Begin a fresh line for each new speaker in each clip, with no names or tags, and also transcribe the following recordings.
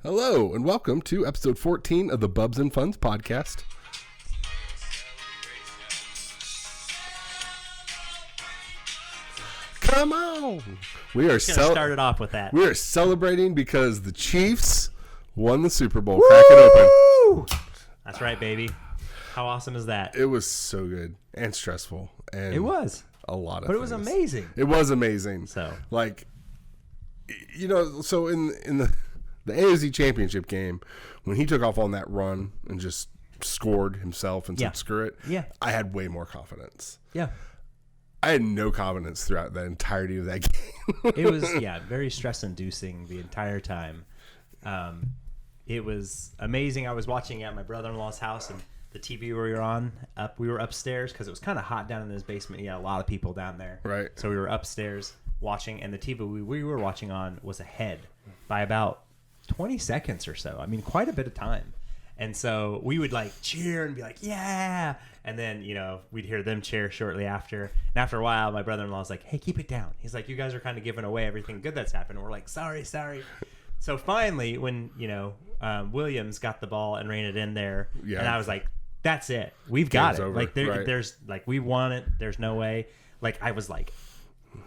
Hello, and welcome to episode 14 of the Bubs and Funs podcast. Come on! We are
started off with that.
We are celebrating because the Chiefs won the Superbowl. Crack it open.
That's right, baby. How awesome is that?
It was so good and stressful. And
It was.
a lot of
But
things.
it was amazing.
It was amazing.
So,
Like, you know, so in the AFC Championship game, when he took off on that run and just scored himself and said, screw it, I had way more confidence.
yeah.
I had no confidence throughout the entirety of that game.
It was, very stress-inducing the entire time. It was amazing. I was watching at my brother-in-law's house, and the TV we were upstairs because it was kind of hot down in his basement. He had a lot of people down there.
Right.
So we were upstairs watching, and the TV we were watching on was ahead by about 20 seconds or so. I mean, quite a bit of time. And so we would like cheer and be like, yeah. And then, we'd hear them cheer shortly after. And after a while, my brother-in-law was like, hey, keep it down. He's like, you guys are kind of giving away everything good that's happened. And we're like, sorry. So finally, when, Williams got the ball and ran it in there, and I was like, that's it. We've got it.
Over.
Like, there's like, we won it. There's no way. Like, I was like,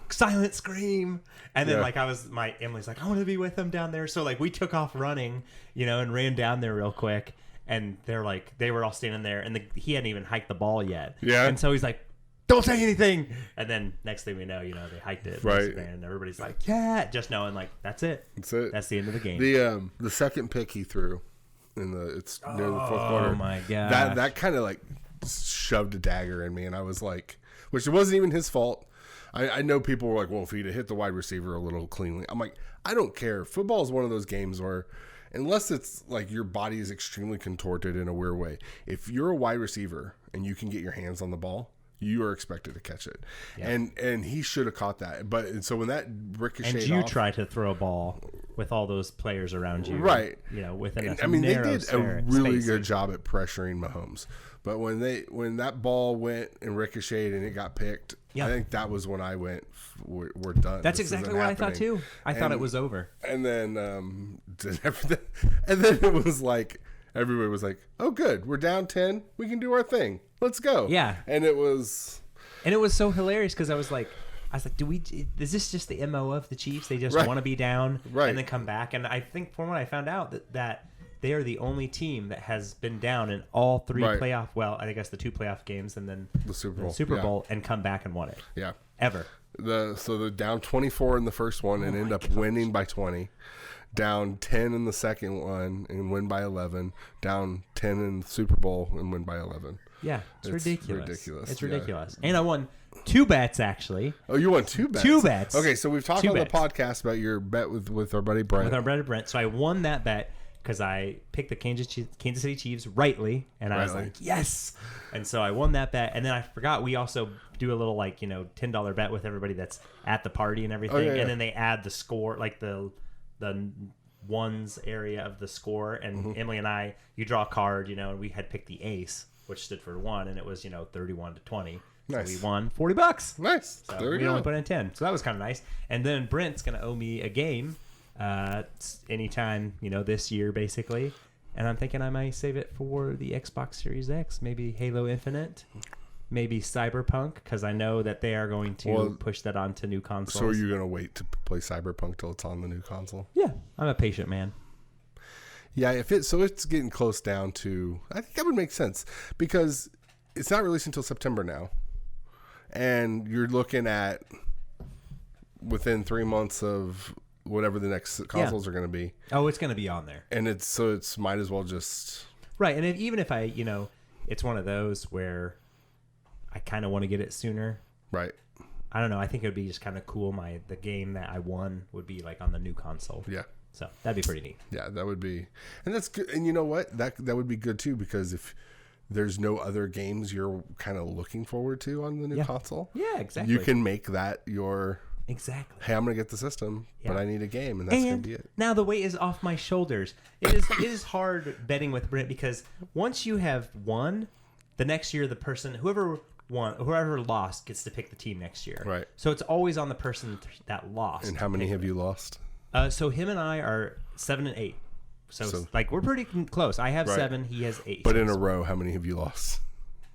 silent scream. And then Emily's like, I want to be with them down there. So like we took off running, and ran down there real quick. And they were all standing there, and he hadn't even hiked the ball yet. Yeah. And so he's like, don't say anything. And then next thing we know, they hiked it.
Right.
And everybody's like, yeah, just knowing like, that's it.
That's it.
That's the end of the game.
The second pick he threw near the fourth quarter.
Oh my God.
That kind of like shoved a dagger in me, and I was like, which it wasn't even his fault. I know people were like, well, if he'd have hit the wide receiver a little cleanly. I'm like, I don't care. Football is one of those games where, unless it's like your body is extremely contorted in a weird way, if you're a wide receiver and you can get your hands on the ball, you are expected to catch it. Yeah. And he should have caught that. But so when that ricocheted
and you
off,
try to throw a ball with all those players around you.
Right.
Within a
they
narrow
did a really
space.
good job at pressuring Mahomes. But when that ball went and ricocheted and it got picked, I think that was when I went, we're done.
That's exactly what I thought too. I thought it was over.
And then it was like, everybody was like, oh good, we're down 10. We can do our thing. Let's go.
Yeah.
And it was
so hilarious because I was like, is this just the MO of the Chiefs? They just want to be down and then come back. And I think from what I found out that they are the only team that has been down in all three playoff. Well, I guess the two playoff games and then
the Super
Bowl and come back and won it.
Yeah,
ever.
So they're down 24 in the first one and end up winning by 20. Down 10 in the second one and win by 11. Down 10 in the Super Bowl and win by 11.
Yeah, it's ridiculous. It's ridiculous.
Yeah.
And I won 2 bets actually.
Oh, you won 2 bets.
2 bets.
Okay, so we've talked on the podcast about your bet with our buddy Brent.
With our buddy Brent. So I won that bet because I picked the Kansas City Chiefs rightly, and I was like, yes. And so I won that bet, and then I forgot we also do a little like $10 bet with everybody that's at the party and everything, and then they add the score, like the ones area of the score, and Emily and I, you draw a card, and we had picked the ace, which stood for 1, and it was 31-20.
Nice.
So we won $40.
Nice.
So
there we
we
go.
only put in 10, so that was kind of nice. And then Brent's gonna owe me a game. Anytime this year basically, and I'm thinking I might save it for the Xbox Series X, maybe Halo Infinite, maybe Cyberpunk, because I know that they are going to push that onto new consoles.
So are you gonna wait to play Cyberpunk till it's on the new console?
Yeah, I'm a patient man.
Yeah, it's getting close down to, I think that would make sense because it's not released until September now, and you're looking at within 3 months of whatever the next consoles are going to be.
Oh, it's going to be on there.
And it's might as well just...
Right, and even if I, it's one of those where I kind of want to get it sooner.
Right.
I don't know. I think it would be just kind of cool. The game that I won would be like on the new console.
Yeah.
So that'd be pretty neat.
Yeah, that would be... And that's good. And you know what? That would be good too, because if there's no other games you're kind of looking forward to on the new console...
Yeah, exactly.
You can make that your...
Exactly.
Hey, I'm going to get the system, but I need a game, and that's going to be it.
Now the weight is off my shoulders. It is hard betting with Brent because once you have won, the next year the person, whoever lost gets to pick the team next year.
Right.
So it's always on the person that lost.
And how many have you lost?
So him and I are 7-8. So like we're pretty close. I have 7. He has 8.
But in a row, how many have you lost?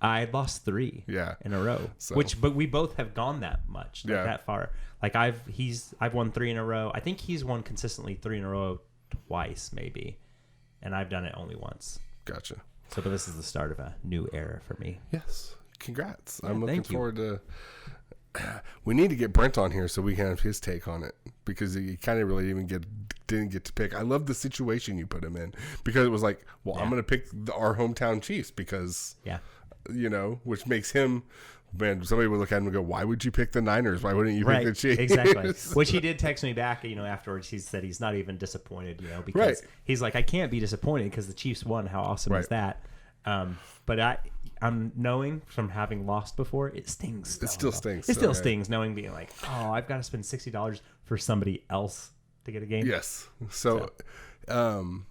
I lost 3 in a row.
So.
But we both have gone that much, that far. Like I've won 3 in a row. I think he's won consistently 3 in a row twice, maybe, and I've done it only once.
Gotcha.
So, but this is the start of a new era for me.
Yes, congrats.
Yeah,
I'm looking forward to. We need to get Brent on here so we can have his take on it, because he kind of really didn't get to pick. I love the situation you put him in, because it was like, well, I'm going to pick our hometown Chiefs because which makes him, man, somebody would look at him and go, why would you pick the Niners? Why wouldn't you pick the Chiefs?
Exactly. Which he did text me back, afterwards. He said he's not even disappointed, because he's like, I can't be disappointed because the Chiefs won. How awesome is that? But I'm knowing from having lost before, it stings.
It still stings.
It still stings knowing being like, oh, I've got to spend $60 for somebody else to get a game.
Yes. So.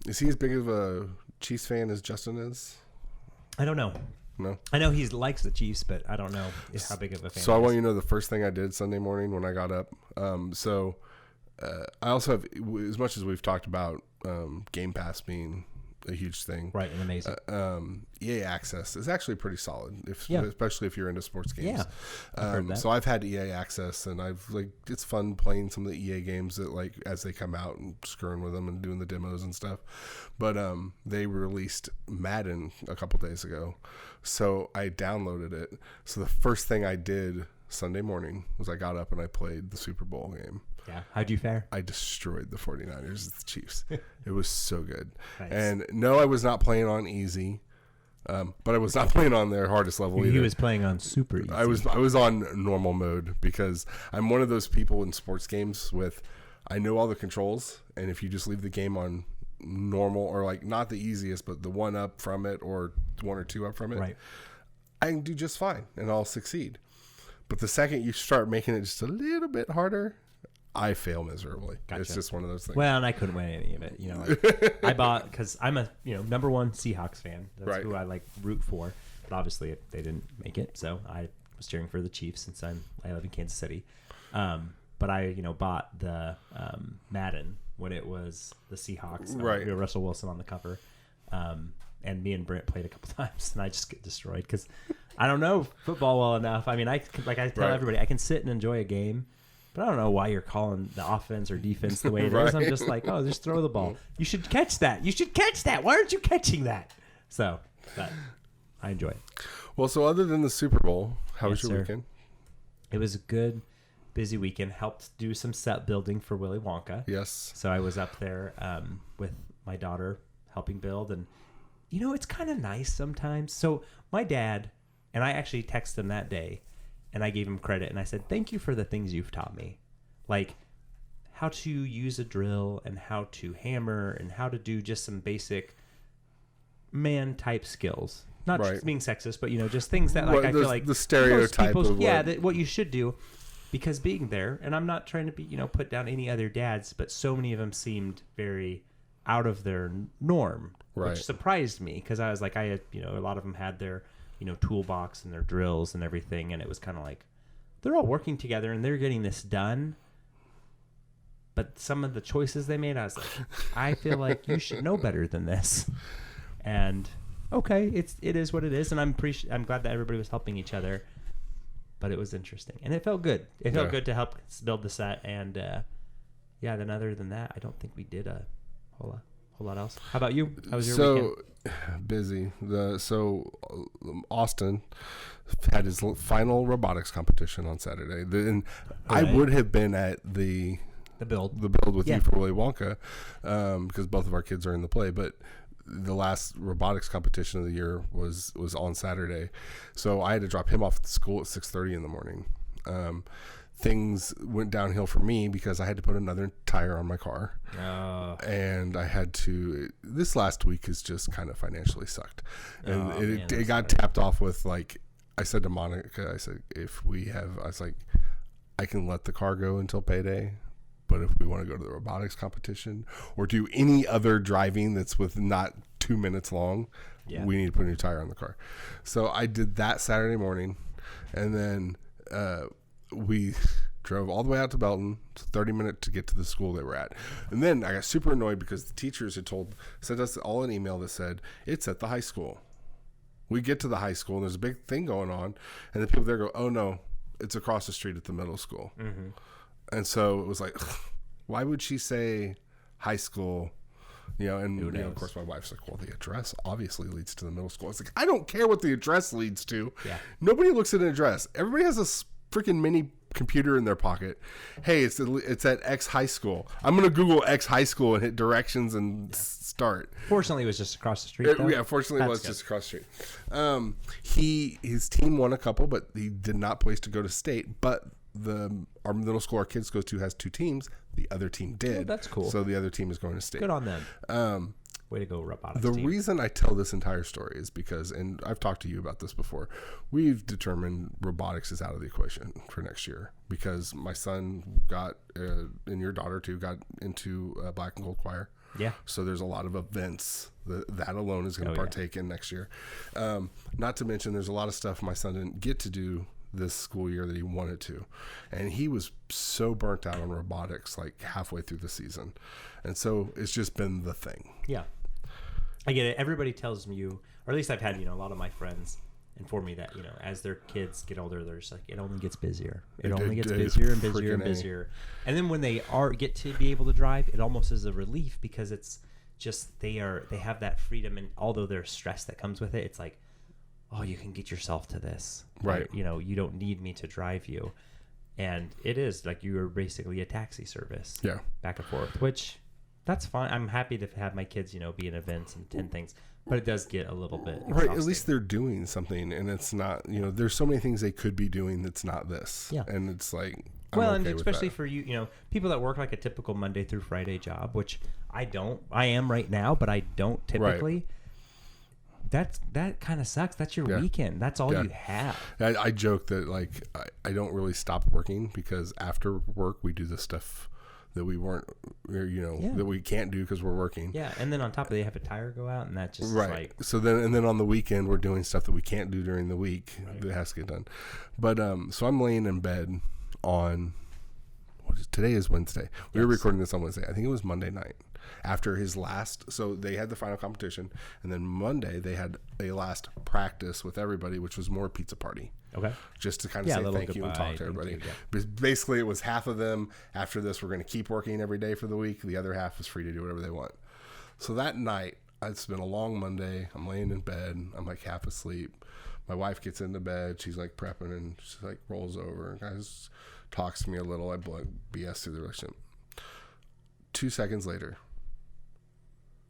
Is he as big of a Chiefs fan as Justin is?
I don't know.
No,
I know he likes the Chiefs, but I don't know how big of a fan.
So I want you to know the first thing I did Sunday morning when I got up. I also have, as much as we've talked about Game Pass being a huge thing,
right, and amazing.
EA Access is actually pretty solid, especially if you're into sports games.
Yeah,
so I've had EA Access, and it's fun playing some of the EA games that as they come out and screwing with them and doing the demos and stuff. But they released Madden a couple days ago, so I downloaded it. So the first thing I did Sunday morning was I got up and I played the Super Bowl game.
Yeah. How'd you fare?
I destroyed the 49ers, the Chiefs. It was so good.
Nice.
And no, I was not playing on easy, but I was not playing on their hardest level either.
He was playing on super easy.
I was on normal mode, because I'm one of those people in sports games I know all the controls, and if you just leave the game on normal, or not the easiest, but the one up from it or 1 or 2 up from it,
right,
I can do just fine and I'll succeed. But the second you start making it just a little bit harder, I fail miserably. Gotcha. It's just one of those things.
Well, and I couldn't win any of it. I bought, because I'm a number one Seahawks fan. That's who I root for. But obviously they didn't make it, so I was cheering for the Chiefs since I live in Kansas City. But I bought the Madden when it was the Seahawks. Russell Wilson on the cover. And me and Brent played a couple times, and I just get destroyed because I don't know football well enough. I mean, I tell everybody, I can sit and enjoy a game, but I don't know why you're calling the offense or defense the way it is. I'm just like, oh, just throw the ball. You should catch that. You should catch that. Why aren't you catching that? So, but I enjoy it.
Well, so other than the Super Bowl, how was your weekend?
It was a good, busy weekend. Helped do some set building for Willy Wonka.
Yes.
So I was up there with my daughter helping build, and it's kind of nice sometimes. So my dad, and I actually texted him that day, and I gave him credit, and I said, thank you for the things you've taught me. Like how to use a drill and how to hammer and how to do just some basic man-type skills. Not just being sexist, but, just things that I feel like...
The stereotype of
what you should do. Because being there, and I'm not trying to be, put down any other dads, but so many of them seemed very out of their norm. Which surprised me, because I was like, a lot of them had their, toolbox and their drills and everything, and it was kind of like, they're all working together and they're getting this done. But some of the choices they made, I was like, I feel like you should know better than this. And okay, it is what it is, and I'm glad that everybody was helping each other. But it was interesting, and it felt good. It felt good to help build the set, and then other than that, I don't think we did a whole lot else. How about you? How was your weekend?
Busy. Austin had his final robotics competition on Saturday. I would have been at the build with you for Willy Wonka, because both of our kids are in the play, but the last robotics competition of the year was on Saturday, so I had to drop him off at school at 6:30 in the morning. Things went downhill for me because I had to put another tire on my car. And I had to, this last week has just kind of financially sucked. And it got tapped off with, I said to Monica, I said, I can let the car go until payday, but if we want to go to the robotics competition or do any other driving that's with not 2 minutes long, we need to put a new tire on the car. So I did that Saturday morning, and then we drove all the way out to Belton. It's 30 minutes to get to the school they were at. And then I got super annoyed because the teachers had sent us all an email that said, it's at the high school. We get to the high school and there's a big thing going on. And the people there go, oh no, it's across the street at the middle school. Mm-hmm. And so it was like, why would she say high school? You know, and of course my wife's like, well, the address obviously leads to the middle school. It's like, I don't care what the address leads to. Yeah. Nobody looks at an address. Everybody has a freaking mini computer in their pocket. Hey, it's at X high school. I'm going to Google X high school and hit directions and start.
Fortunately, it was just across the street.
Fortunately, it was just across the street. His team won a couple, but he did not place to go to state. But our middle school our kids go to has 2 teams. The other team did.
Oh, that's cool.
So the other team is going to state.
Good on them. Way to go, robotics
The
team.
reason I tell this entire story is because, and I've talked to you about this before, we've determined robotics is out of the equation for next year because my son got, and your daughter too, got into Black and Gold Choir.
Yeah.
So there's a lot of events that alone is going to partake in next year. Not to mention there's a lot of stuff my son didn't get to do this school year that he wanted to, and he was so burnt out on robotics like halfway through the season, and so it's just been the thing.
Yeah, I get it. Everybody tells me or at least I've had a lot of my friends inform me that as their kids get older, they're just like, it only gets busier. It only gets busier and busier and busier. And then when they get to be able to drive, it almost is a relief because it's just they have that freedom, and although there's stress that comes with it, it's like, oh, you can get yourself to this.
Right.
You don't need me to drive you. And it is like you are basically a taxi service. Yeah. Back and forth, which that's fine. I'm happy to have my kids, be in events and 10 things, but it does get a little bit exhausting.
Right. At least they're doing something, and it's not, there's so many things they could be doing that's not this. Yeah. And it's like, I'm okay
and especially for you, people that work like a typical Monday through Friday job, which I don't. I am right now, but I don't typically. Right. That kind of sucks. That's your weekend. That's all you have.
I joke that like I don't really stop working because after work we do the stuff that we weren't, that we can't do because we're working.
Yeah, and then on top of it, they have a tire go out, and that just
right. So then on the weekend we're doing stuff that we can't do during the week that has to get done. But so I'm laying in bed on today is Wednesday. We were recording this on Wednesday. I think it was Monday night. After his last, so they had the final competition, and then Monday they had a last practice with everybody, which was more pizza party. Okay. Just to kind of say thank you and talk to everybody. But basically, it was half of them. After this, we're going to keep working every day for the week. The other half is free to do whatever they want. So that night, it's been a long Monday. I'm laying in bed. I'm like half asleep. My wife gets into bed. She's like prepping, and she like rolls over and kind of talks to me a little. I blow BS through the relationship. 2 seconds later.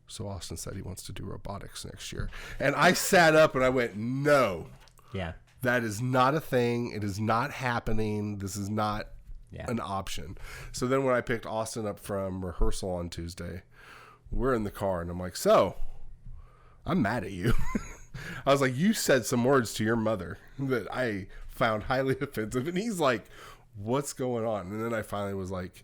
So Austin said he wants to do robotics next year. And I sat up and I went, no. Yeah. That is not a thing. It is not happening. This is not an option. So then when I picked Austin up from rehearsal on Tuesday, we're in the car and I'm like, so I'm mad at you. I was like, you said some words to your mother that I found highly offensive. And he's like, what's going on? And then I finally was like,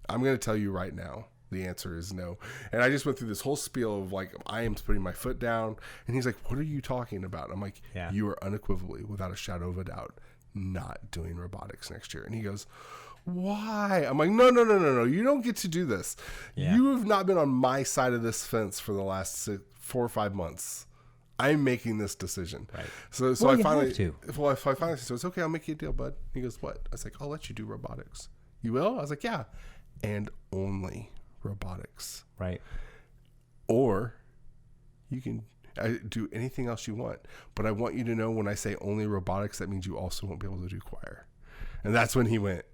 I'm going to tell you right now. The answer is no. And I just went through this whole spiel of like, I am putting my foot down. And he's like, what are you talking about? And I'm like, you are unequivocally, without a shadow of a doubt, not doing robotics next year. And he goes, why? I'm like, no. You don't get to do this. Yeah. You have not been on my side of this fence for the last 4 or 5 months. I'm making this decision. Right. So I finally said, so it's okay. I'll make you a deal, bud. He goes, what? I was like, I'll let you do robotics. You will? I was like, yeah. And only robotics, right? Or you can do anything else you want, but I want you to know when I say only robotics, that means you also won't be able to do choir. And that's when he went,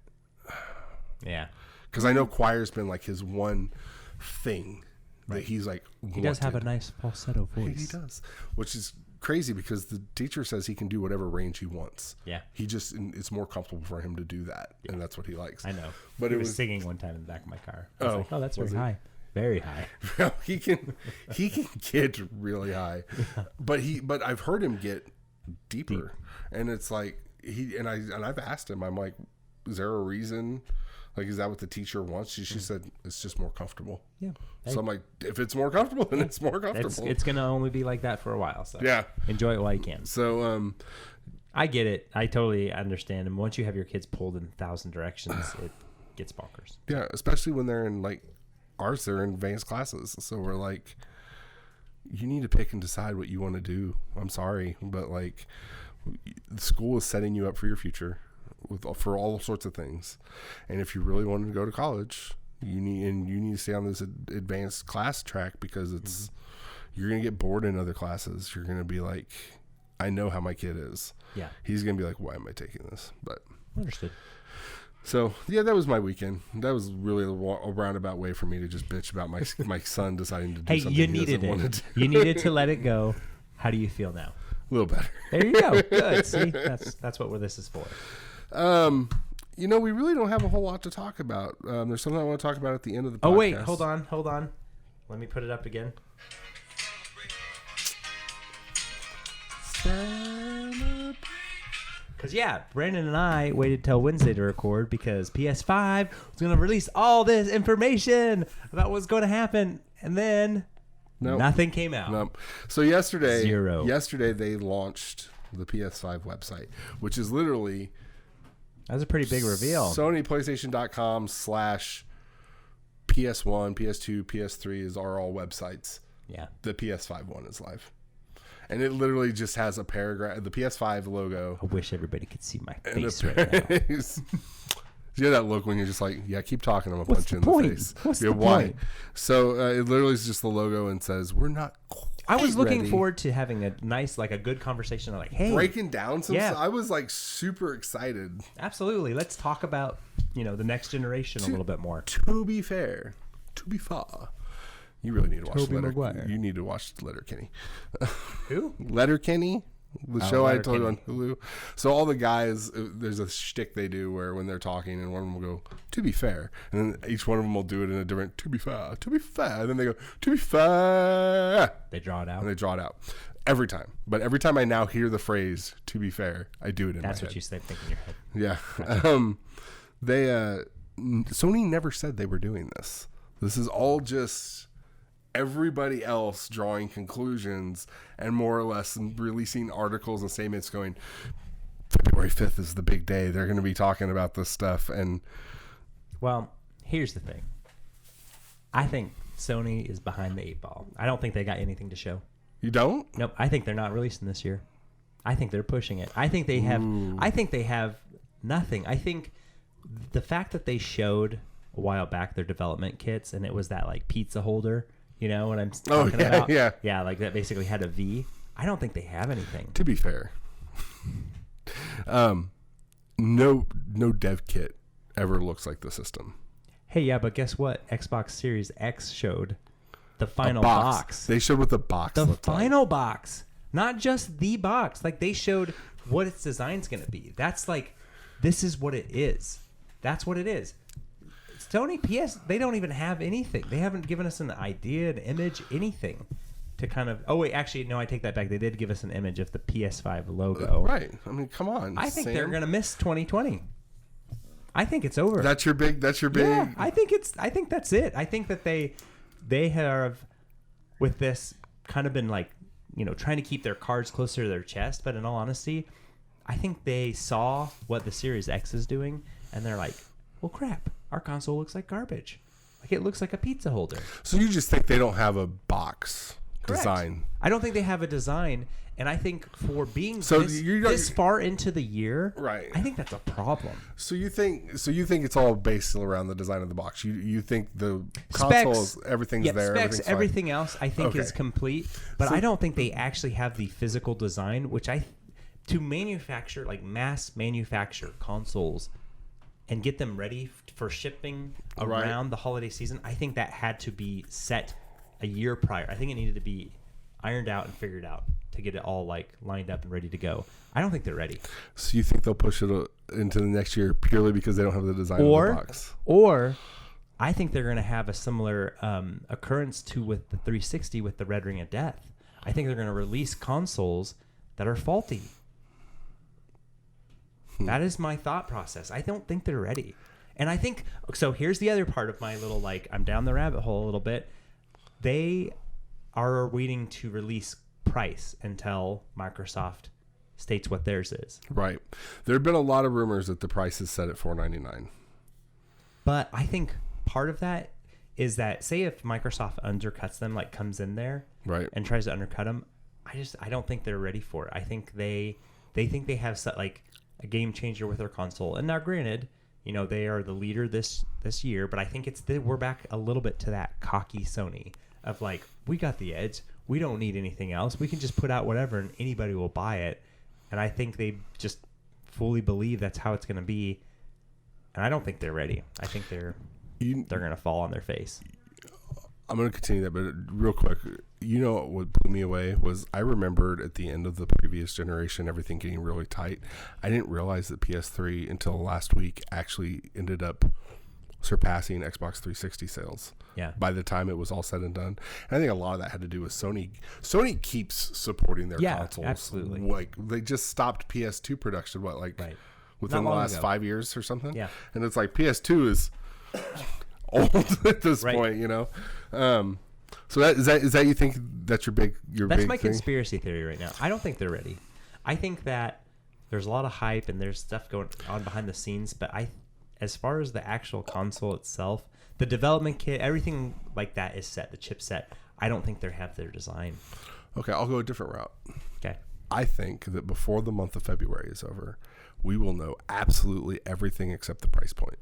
yeah, because I know choir's been like his one thing that he's like
he does have a nice falsetto voice.
He does, which is crazy because the teacher says he can do whatever range he wants. Yeah, it's more comfortable for him to do that, and that's what he likes.
I know. But he was singing one time in the back of my car. I was like, oh, that's very high, very high.
he can get really high, but I've heard him get deeper, and it's like I've asked him. I'm like, is there a reason? Like, is that what the teacher wants? She said it's just more comfortable. Yeah. So I'm like, if it's more comfortable, then it's more comfortable.
It's going to only be like that for a while. So yeah, enjoy it while you can.
So
I get it. I totally understand. And once you have your kids pulled in 1,000 directions, it gets bonkers.
Yeah, especially when they're in like ours, they're in advanced classes. So we're like, you need to pick and decide what you want to do. I'm sorry, but like, the school is setting you up for your future for all sorts of things. And if you really want to go to college, you need to stay on this advanced class track, because it's you're gonna get bored in other classes. You're gonna be like, I know how my kid is. Yeah, he's gonna be like, why am I taking this? But
understood.
So yeah, that was my weekend. That was really a roundabout way for me to just bitch about my son deciding to do something
you needed it. You needed to let it go. How do you feel now?
A little better.
There you go. Good. See, that's what this is for.
We really don't have a whole lot to talk about. There's something I want to talk about at the end of the podcast.
Oh wait, hold on. Let me put it up again. Because Brandon and I waited till Wednesday to record because PS5 was going to release all this information about what's going to happen, and then nothing came out.
Nope. So yesterday they launched the PS5 website, which is literally
that's a pretty big reveal.
SonyPlaystation.com/PS1, PS2, PS3 are all websites. Yeah. The PS5 one is live. And it literally just has a paragraph, the PS5 logo.
I wish everybody could see my face right now.
You have that look when you're just like, yeah, keep talking. I'm going to punch you in the face.
What's the point?
So it literally is just the logo and says, we're not
I was looking forward to having a nice, like a good conversation. Like, hey.
Breaking down some stuff. I was like super excited.
Absolutely. Let's talk about, the next generation a little bit more.
To be fair. You really need to watch You need to watch Letterkenny.
Who?
Letterkenny, the show I told you on Hulu. So all the guys, there's a shtick they do where when they're talking, and one of them will go, "To be fair," and then each one of them will do it in a different "To be fair," and then they go, "To be fair."
They draw it out.
And they draw it out every time. But every time I now hear the phrase "To be fair," I do it in my head.
That's what you think in your head.
Yeah. Gotcha. Sony never said they were doing this. This is all just everybody else drawing conclusions and more or less releasing articles and statements going, February 5th is the big day. They're going to be talking about this stuff. And
well, here's the thing. I think Sony is behind the 8 ball. I don't think they got anything to show.
You don't?
Nope. I think they're not releasing this year. I think they're pushing it. I think they have nothing. I think the fact that they showed a while back their development kits, and it was that like pizza holder, you know what I'm talking about? Yeah, like that basically had a V. I don't think they have anything.
To be fair, no dev kit ever looks like the system.
Hey, yeah, but guess what? Xbox Series X showed the final box.
They showed what the box looked like.
The final box, not just the box. Like they showed what its design's going to be. That's like, this is what it is. That's what it is. Sony PS, they don't even have anything. They haven't given us an idea, an image, anything to kind of. Oh wait, actually, no, I take that back. They did give us an image of the PS5 logo.
Right. I mean, come on.
I think they're gonna miss 2020. I think it's over.
That's your big.
Yeah, I think that's it. I think that they have with this kind of been like, trying to keep their cards closer to their chest. But in all honesty, I think they saw what the Series X is doing, and they're like, well, crap. Our console looks like garbage. Like it looks like a pizza holder.
So you just think they don't have a box design?
I don't think they have a design, and I think for being this far into the year,
right?
I think that's a problem.
So you think it's all based around the design of the box? You think the console, everything's there?
Specs, everything else, I think is complete, but I don't think they actually have the physical design, which to manufacture, like mass manufacture consoles and get them ready for shipping around the holiday season, I think that had to be set a year prior. I think it needed to be ironed out and figured out to get it all like lined up and ready to go. I don't think they're ready.
So you think they'll push it into the next year purely because they don't have the design of the box?
Or I think they're going to have a similar occurrence to with the 360 with the Red Ring of Death. I think they're going to release consoles that are faulty. That is my thought process. I don't think they're ready. And I think, so here's the other part of my little, like, I'm down the rabbit hole a little bit. They are waiting to release price until Microsoft states what theirs is.
Right. There have been a lot of rumors that the price is set at $499.
But I think part of that is that, say if Microsoft undercuts them, like comes in there
Right.
and tries to undercut them, I don't think they're ready for it. I think they think they have like a game changer with their console. And now, granted, you know, they are the leader this year, but I think we're back a little bit to that cocky Sony of like, we got the edge. We don't need anything else. We can just put out whatever and anybody will buy it. And I think they just fully believe that's how it's going to be. And I don't think they're ready. I think they're going to fall on their face.
I'm going to continue that, but real quick, you know what blew me away was I remembered at the end of the previous generation, everything getting really tight. I didn't realize that PS3 until last week actually ended up surpassing Xbox 360 sales.
Yeah.
By the time it was all said and done. And I think a lot of that had to do with Sony. Sony keeps supporting their consoles.
Absolutely.
Like they just stopped PS2 production,
right.
within the last
ago.
5 years or something?
Yeah.
And it's like PS2 is old at this
Right.
point, you know. So is that you think that's your big
That's my
thing?
conspiracy theory right now. I don't think they're ready. I think that there's a lot of hype and there's stuff going on behind the scenes, but as far as the actual console itself, the development kit, everything like that is set, the chipset, I don't think they have their design.
Okay, I'll go a different route.
Okay.
I think that before the month of February is over, we will know absolutely everything except the price point.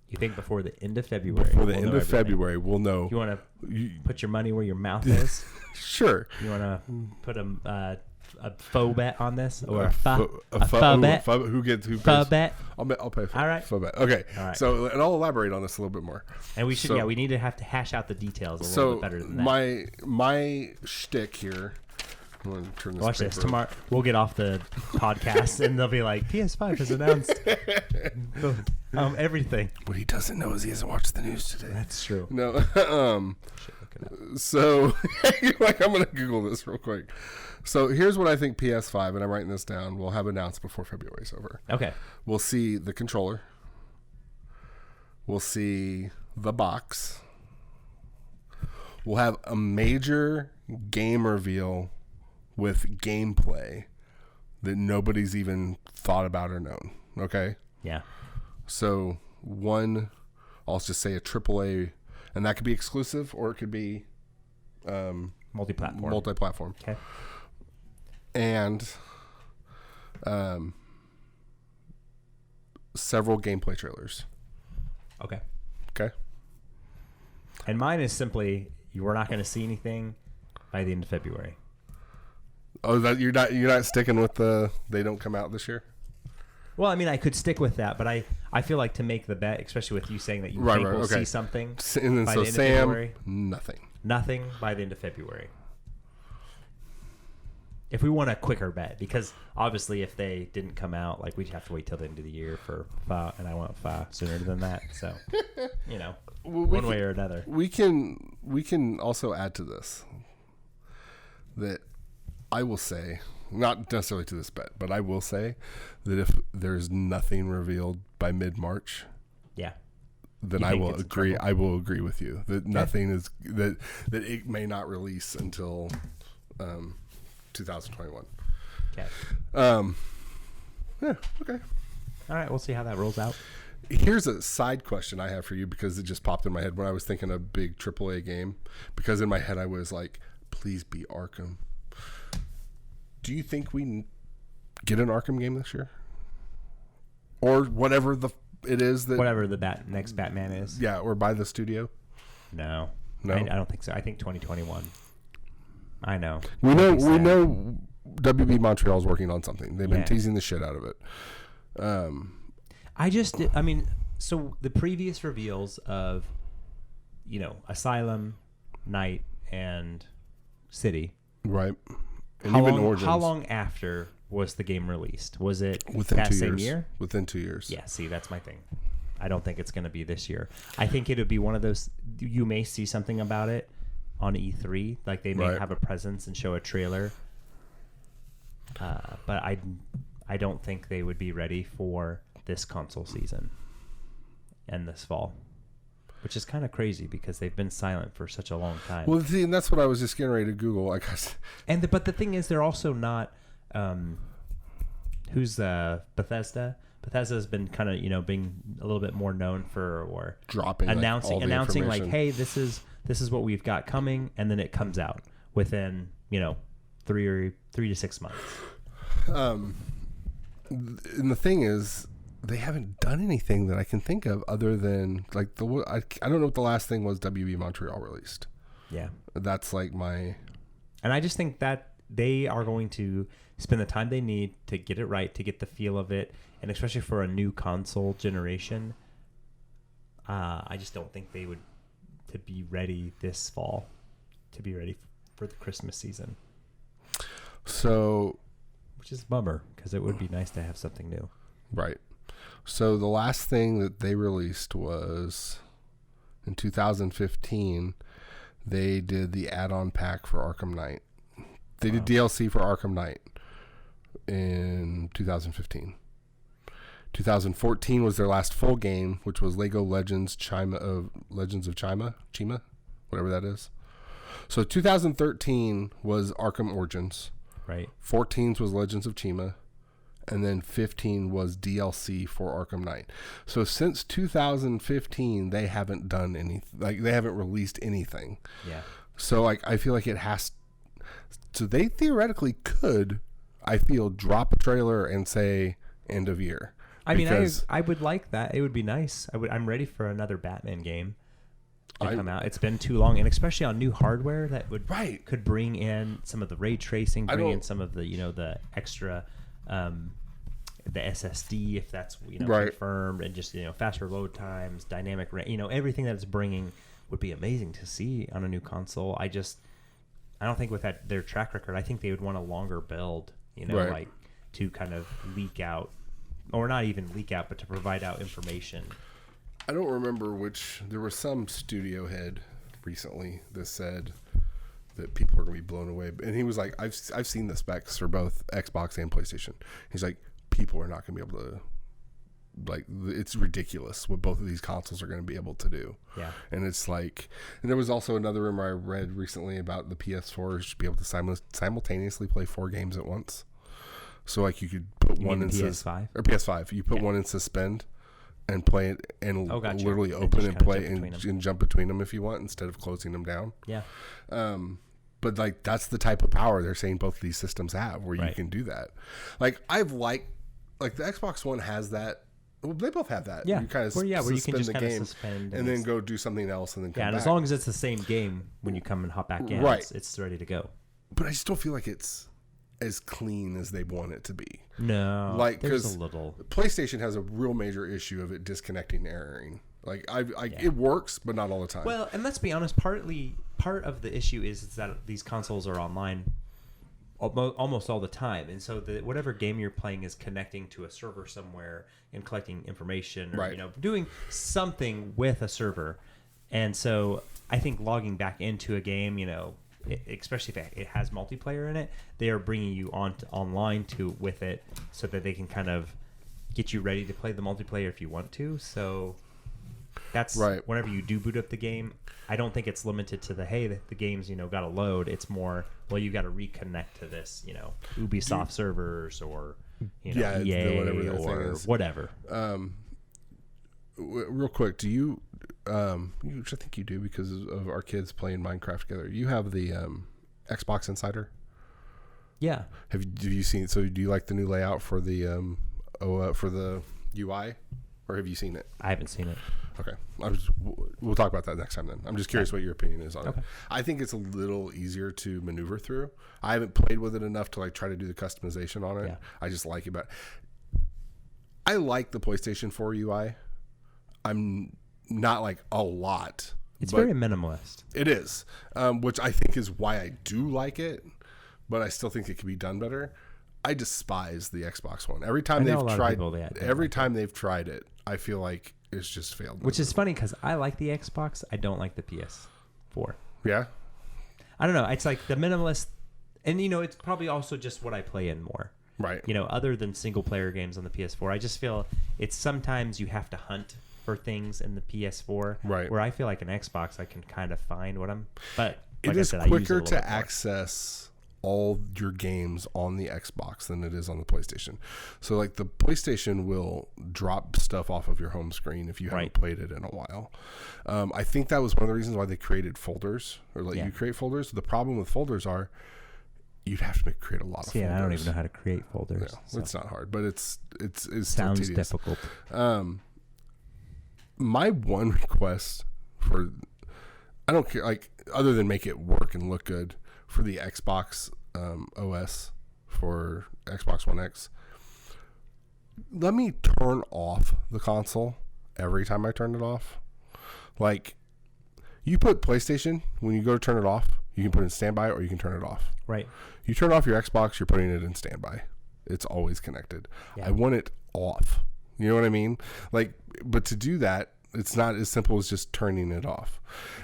You think before the end of February?
Before the end of February, we'll know.
You want to put your money where your mouth is?
Sure.
You want to put a faux bet on this, or
a
faux bet?
Who pays?
Faux bet.
I'll pay for
All right.
faux bet. Okay.
All right.
So, and I'll elaborate on this a little bit more.
And we should, we need to hash out the details a little bit better than that.
My shtick here. I'm gonna turn this
Watch this.
paper.
Tomorrow we'll get off the podcast and they'll be like, PS5 has announced everything.
What he doesn't know is he hasn't watched the news today.
That's true.
No.
Look it up.
So, like, I'm gonna Google this real quick. So here's what I think PS5, and I'm writing this down, will have announced before February's over.
Okay.
We'll see the controller. We'll see the box. We'll have a major game reveal with gameplay that nobody's even thought about or known. Okay?
Yeah.
So I'll just say a AAA, and that could be exclusive or it could be multi-platform.
Okay.
And several gameplay trailers.
Okay.
Okay.
And mine is simply, we're not going to see anything by the end of February.
Oh, that you're not sticking with they don't come out this year?
Well, I mean, I could stick with that, but I feel like to make the bet, especially with you saying that you think we'll see something
and then
by
so
the end
Sam,
of February.
Nothing
by the end of February. If we want a quicker bet, because obviously if they didn't come out, like we'd have to wait till the end of the year for FA, and I want FA sooner than that. So, you know, one way or another.
We can also add to this that I will say, not necessarily to this bet, but I will say that if there's nothing revealed by mid-March,
yeah,
then I will agree. I will agree with you that nothing is that it may not release until 2021.
Okay.
Yeah. Okay.
All right. We'll see how that rolls out.
Here's a side question I have for you because it just popped in my head when I was thinking a big AAA game. Because in my head I was like, please be Arkham. Do you think we get an Arkham game this year, or whatever it is that
whatever the next Batman is?
Yeah, or by the studio.
No. I don't think so. I think 2021. I know.
We know WB Montreal's working on something. They've been teasing the shit out of it.
So the previous reveals of, Asylum, Night, and City.
Right. And
how long after was the game released? Was it
within
that
2
same
years?
year?
Within 2 years.
Yeah, see, that's my thing. I don't think it's going to be this year. I think it would be one of those, you may see something about it on E3, like they may have a presence and show a trailer. But I don't think they would be ready for this console season and this fall, which is kind of crazy because they've been silent for such a long time.
Well, see, and that's what I was just getting ready to Google.
But the thing is, they're also not who's Bethesda. Bethesda's been kind of being a little bit more known for
dropping
announcing like,
information.
hey, this is what we've got coming, and then it comes out within 3 to 6 months.
And the thing is, they haven't done anything that I can think of other than like I don't know what the last thing was WB Montreal released.
Yeah,
that's like my.
And I just think that they are going to spend the time they need to get it right, to get the feel of it, and especially for a new console generation. I just don't think they would to be ready this fall, to be ready for the Christmas season.
So,
which is a bummer because it would be nice to have something new.
Right. So the last thing that they released was in 2015. They did the add-on pack for Arkham Knight. They did DLC for Arkham Knight in 2015. 2014 was their last full game, which was Lego Legends of Chima, whatever that is. So 2013 was Arkham Origins.
Right.
14 was Legends of Chima. And then 15 was DLC for Arkham Knight. So since 2015, they haven't done anything. Like, they haven't released anything.
Yeah.
So like, I feel like it has. So they theoretically could, I feel, drop a trailer and say end of year.
I mean, I would like that. It would be nice. I'm ready for another Batman game to come out. It's been too long, and especially on new hardware that could bring in some of the ray tracing, bring in some of the the extra. The SSD, if that's confirmed, and just faster load times, dynamic everything that it's bringing would be amazing to see on a new console. I don't think with their track record, I think they would want a longer build, like to kind of leak out, or not even leak out, but to provide out information.
I don't remember there was some studio head recently that said that people are going to be blown away. And he was like, I've seen the specs for both Xbox and PlayStation. He's like, people are not going to be able to, like, it's ridiculous what both of these consoles are going to be able to do.
Yeah.
And it's like, and there was also another rumor I read recently about the PS4 should be able to simultaneously play 4 games at once. So like you could put one in
PS5
or PS5. You put one in suspend and play it and literally open and play and jump between them if you want, instead of closing them down.
Yeah.
But like, that's the type of power they're saying both of these systems have, where you can do that. Like, like the Xbox One has that. Well, they both have that.
Yeah.
You kind of
where you can just
the game
suspend
and then go do something else and then come
back.
back.
As long as it's the same game when you come and hop back in, it's ready to go.
But I just don't feel like it's as clean as they want it to be.
No,
like,
there's a little.
PlayStation has a real major issue of it disconnecting and erroring. Like, it works, but not all the time.
Well, and let's be honest, part of the issue is that these consoles are online almost all the time, and so whatever game you're playing is connecting to a server somewhere and collecting information, or doing something with a server. And so I think logging back into a game, especially if it has multiplayer in it, they are bringing you online with it, so that they can kind of get you ready to play the multiplayer if you want to. So that's whenever you do boot up the game, I don't think it's limited to the game's got to load. It's more, well, you got to reconnect to this Ubisoft servers or EA
whatever that
or
thing is.
Whatever.
Real quick, do you which I think you do because of our kids playing Minecraft together, you have the Xbox Insider?
Yeah.
Have you seen? So do you like the new layout for the for the UI, or have you seen it?
I haven't seen it.
Okay, we'll talk about that next time then. I'm just curious what your opinion is on it. I think it's a little easier to maneuver through. I haven't played with it enough to like try to do the customization on it. Yeah. I just like it, but I like the PlayStation 4 UI. I'm not like a lot.
It's very minimalist.
It is, which I think is why I do like it, but I still think it could be done better. I despise the Xbox One. Every time they've tried it, I feel like it's just failed.
Which is funny because I like the Xbox. I don't like the PS4.
Yeah.
I don't know. It's like the minimalist, and it's probably also just what I play in more.
Right.
Other than single player games on the PS4, I just feel it's sometimes you have to hunt for things in the PS4.
Right.
Where I feel like an Xbox, I can kind of find what I'm. But like
it is quicker to access all your games on the Xbox than it is on the PlayStation. So like the PlayStation will drop stuff off of your home screen if you haven't played it in a while. I think that was one of the reasons why they created folders, or let you create folders. The problem with folders are you'd have to create a lot of folders.
I don't even know how to create folders.
Yeah, so. It's not hard, but it's
sounds
still tedious.
difficult.
My one request for, I don't care, like, other than make it work and look good for the Xbox OS for Xbox One X, let me turn off the console every time I turn it off. Like, you put PlayStation, when you go to turn it off, you can put it in standby or you can turn it off.
Right.
You turn off your Xbox, you're putting it in standby. It's always connected. Yeah. I want it off. You know what I mean? Like, but to do that, it's not as simple as just turning it off.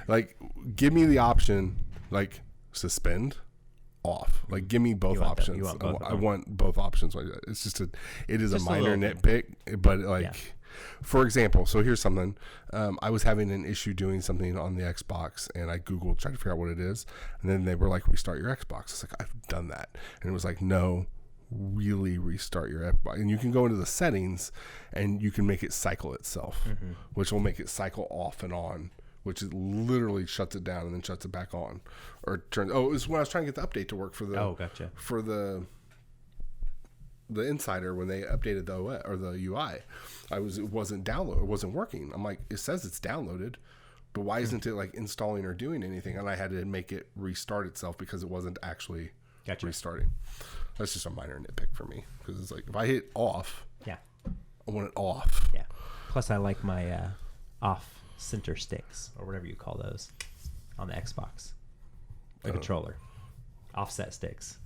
Like, give me the option, like, suspend, off. Like, give me both options. I want both options. It's just it is just a minor nitpick, but like, for example, so here's something. I was having an issue doing something on the Xbox, and I Googled, tried to figure out what it is, and then they were like, restart your Xbox. It's like, I've done that. And it was like, no, really restart your Xbox. And you can go into the settings, and you can make it cycle itself, which will make it cycle off and on, which is literally shuts it down and then shuts it back on. Or turns. Oh, it was when I was trying to get the update to work for the.
Oh, gotcha.
For the Insider, when they updated the OS or the UI, it wasn't download. It wasn't working. I'm like, it says it's downloaded, but why isn't it like installing or doing anything? And I had to make it restart itself because it wasn't actually restarting. That's just a minor nitpick for me, because it's like, if I hit off, I want it off.
Yeah. Plus, I like my off center sticks, or whatever you call those, on the Xbox. The controller, offset sticks.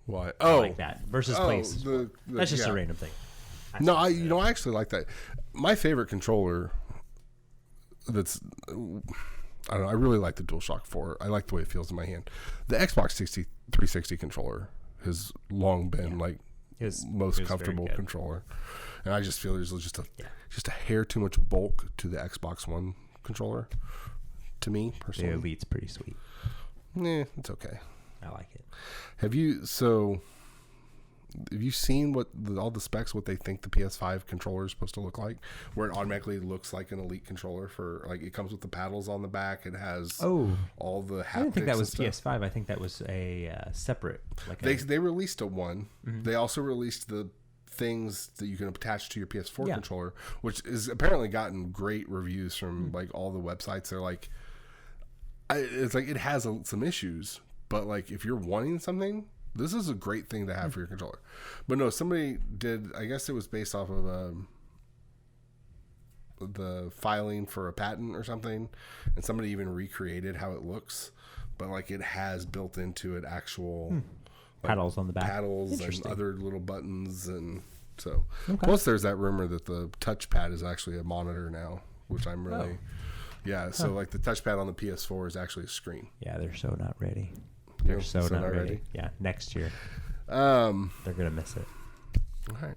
Why?
I like that versus place. That's just a random thing.
I actually like that. My favorite controller. I don't know. I really like the DualShock 4. I like the way it feels in my hand. The Xbox 360 controller has long been like his most comfortable controller, and I just feel there's just a hair too much bulk to the Xbox One controller. To me personally,
the Elite's pretty sweet.
Yeah, it's okay.
I like it.
Have you seen all the specs, what they think the PS5 controller is supposed to look like, where it automatically looks like an Elite controller? For like, it comes with the paddles on the back, it has all the haptics.
I didn't think that was PS5. I think that was a separate, like
they released a one. They also released the things that you can attach to your PS4 controller, which is apparently gotten great reviews from like all the websites. They're like, it's like, it has some issues, but like, if you're wanting something, this is a great thing to have for your controller. But no, somebody did, I guess it was based off of the filing for a patent or something, and somebody even recreated how it looks, but like, it has built into it actual like,
paddles on the back,
paddles and other little buttons. And so plus there's that rumor that the touchpad is actually a monitor now, which I'm really so like, the touchpad on the PS4 is actually a screen.
They're so not ready. They're so not ready. Yeah, next year. They're gonna miss it.
All right.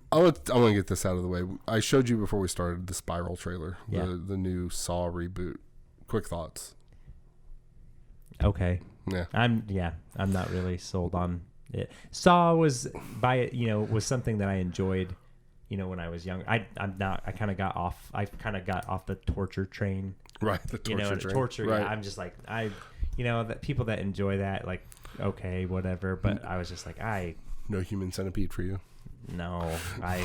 I want to get this out of the way. I showed you before we started the Spiral trailer, the new Saw reboot. Quick thoughts.
Okay.
Yeah.
I'm not really sold on it. Saw was something that I enjoyed. When I was young, I kind of got off the torture train.
Right. The torture train.
Torture.
Right.
Yeah, I'm just like, that people that enjoy that, like, okay, whatever. But I was just like,
no Human Centipede for you.
No, I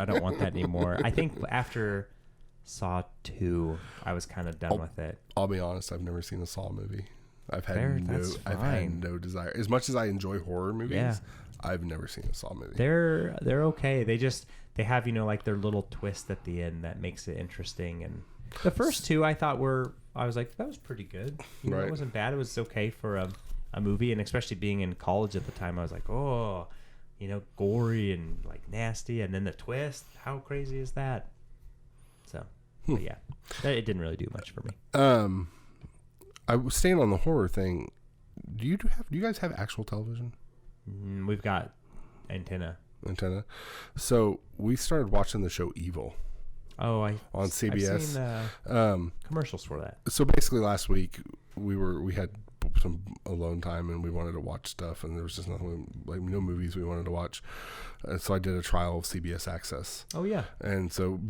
don't want that anymore. I think after Saw 2, I was kind of done with it.
I'll be honest, I've never seen a Saw movie. I've had no desire. As much as I enjoy horror movies, I've never seen a Saw movie.
They're okay. They have like their little twist at the end that makes it interesting. And the first two I thought I was like, that was pretty good. It wasn't bad. It was okay for a movie, and especially being in college at the time, I was like, gory and like nasty, and then the twist. How crazy is that? So, but yeah, it didn't really do much for me.
I was staying on the horror thing. Do you guys have actual television?
We've got antenna.
So we started watching the show Evil.
Oh,
on CBS.
I've seen commercials for that.
So basically, last week we had some alone time, and we wanted to watch stuff, and there was just nothing, like no movies we wanted to watch. So I did a trial of CBS Access.
Oh yeah.
And so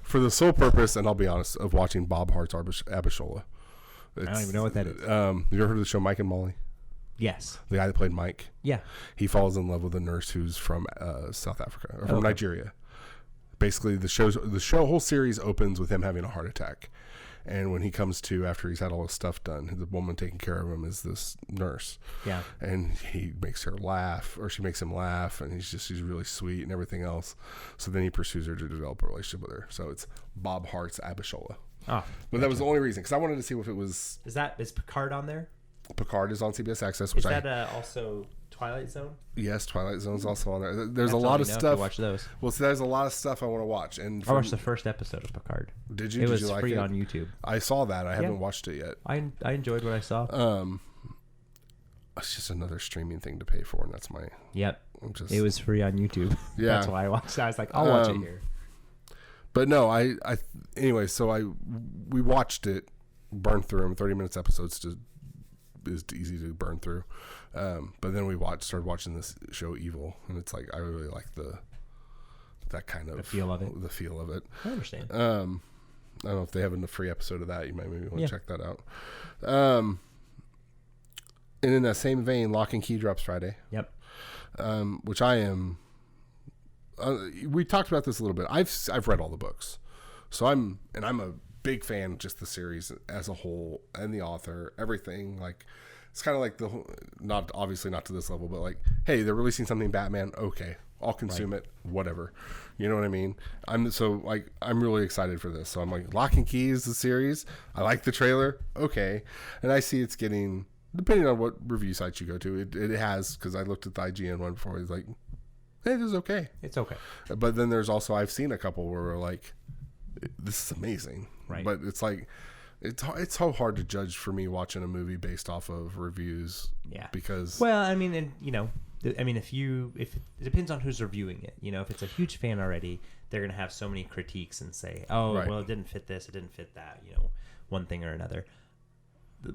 for the sole purpose, and I'll be honest, of watching Bob Hart's Abishola.
I don't even know what that is.
You ever heard of the show Mike and Molly?
Yes.
The guy that played Mike.
Yeah.
He falls in love with a nurse who's from South Africa, or from Nigeria. Basically, the whole series opens with him having a heart attack. And when he comes to, after he's had all his stuff done, the woman taking care of him is this nurse.
Yeah.
And he makes her laugh, or she makes him laugh, and she's really sweet and everything else. So then he pursues her to develop a relationship with her. So it's Bob Hart's Abishola.
Oh.
But that was the only reason, because I wanted to see if it was...
Is Picard on there?
Picard is on CBS Access.
Is that also Twilight Zone?
Yes, Twilight Zone's also on there. There's
That's
a lot of
enough
stuff.
to watch those.
Well, so there's a lot of stuff I want to watch. And
I watched the first episode of Picard.
Did you?
It
Did
was
you like
free
it?
on YouTube.
I saw that. I haven't watched it yet.
I enjoyed what I saw.
It's just another streaming thing to pay for, and that's my...
Yep. It was free on YouTube.
Yeah.
That's why I watched it. I was like, I'll watch it here.
But no, anyway, so we watched it, burned through them. 30 minutes episodes is easy to burn through. But then we started watching this show Evil, and it's like I really like that kind of
the feel of it. I understand.
I don't know if they have a free episode of that. You might maybe want to check that out. And in that same vein, Lock and Key drops Friday.
Yep.
Which I am. We talked about this a little bit. I've read all the books, so I'm a big fan of just the series as a whole and the author, everything. Like, it's kind of like obviously not to this level, but like, hey, they're releasing something Batman. Okay, I'll consume it. Whatever, you know what I mean? I'm really excited for this. So I'm like, Lock and Key is the series. I like the trailer. Okay, and I see it's getting, depending on what review sites you go to, it has, because I looked at the IGN one before. It's like, hey, this is okay.
It's okay.
But then there's also, I've seen a couple where we're like, this is amazing.
Right.
But it's like, it's so hard to judge for me watching a movie based off of reviews.
Yeah.
Because...
Well, I mean, and if it depends on who's reviewing it. If it's a huge fan already, they're going to have so many critiques and say, oh, well, it didn't fit this, it didn't fit that, one thing or another.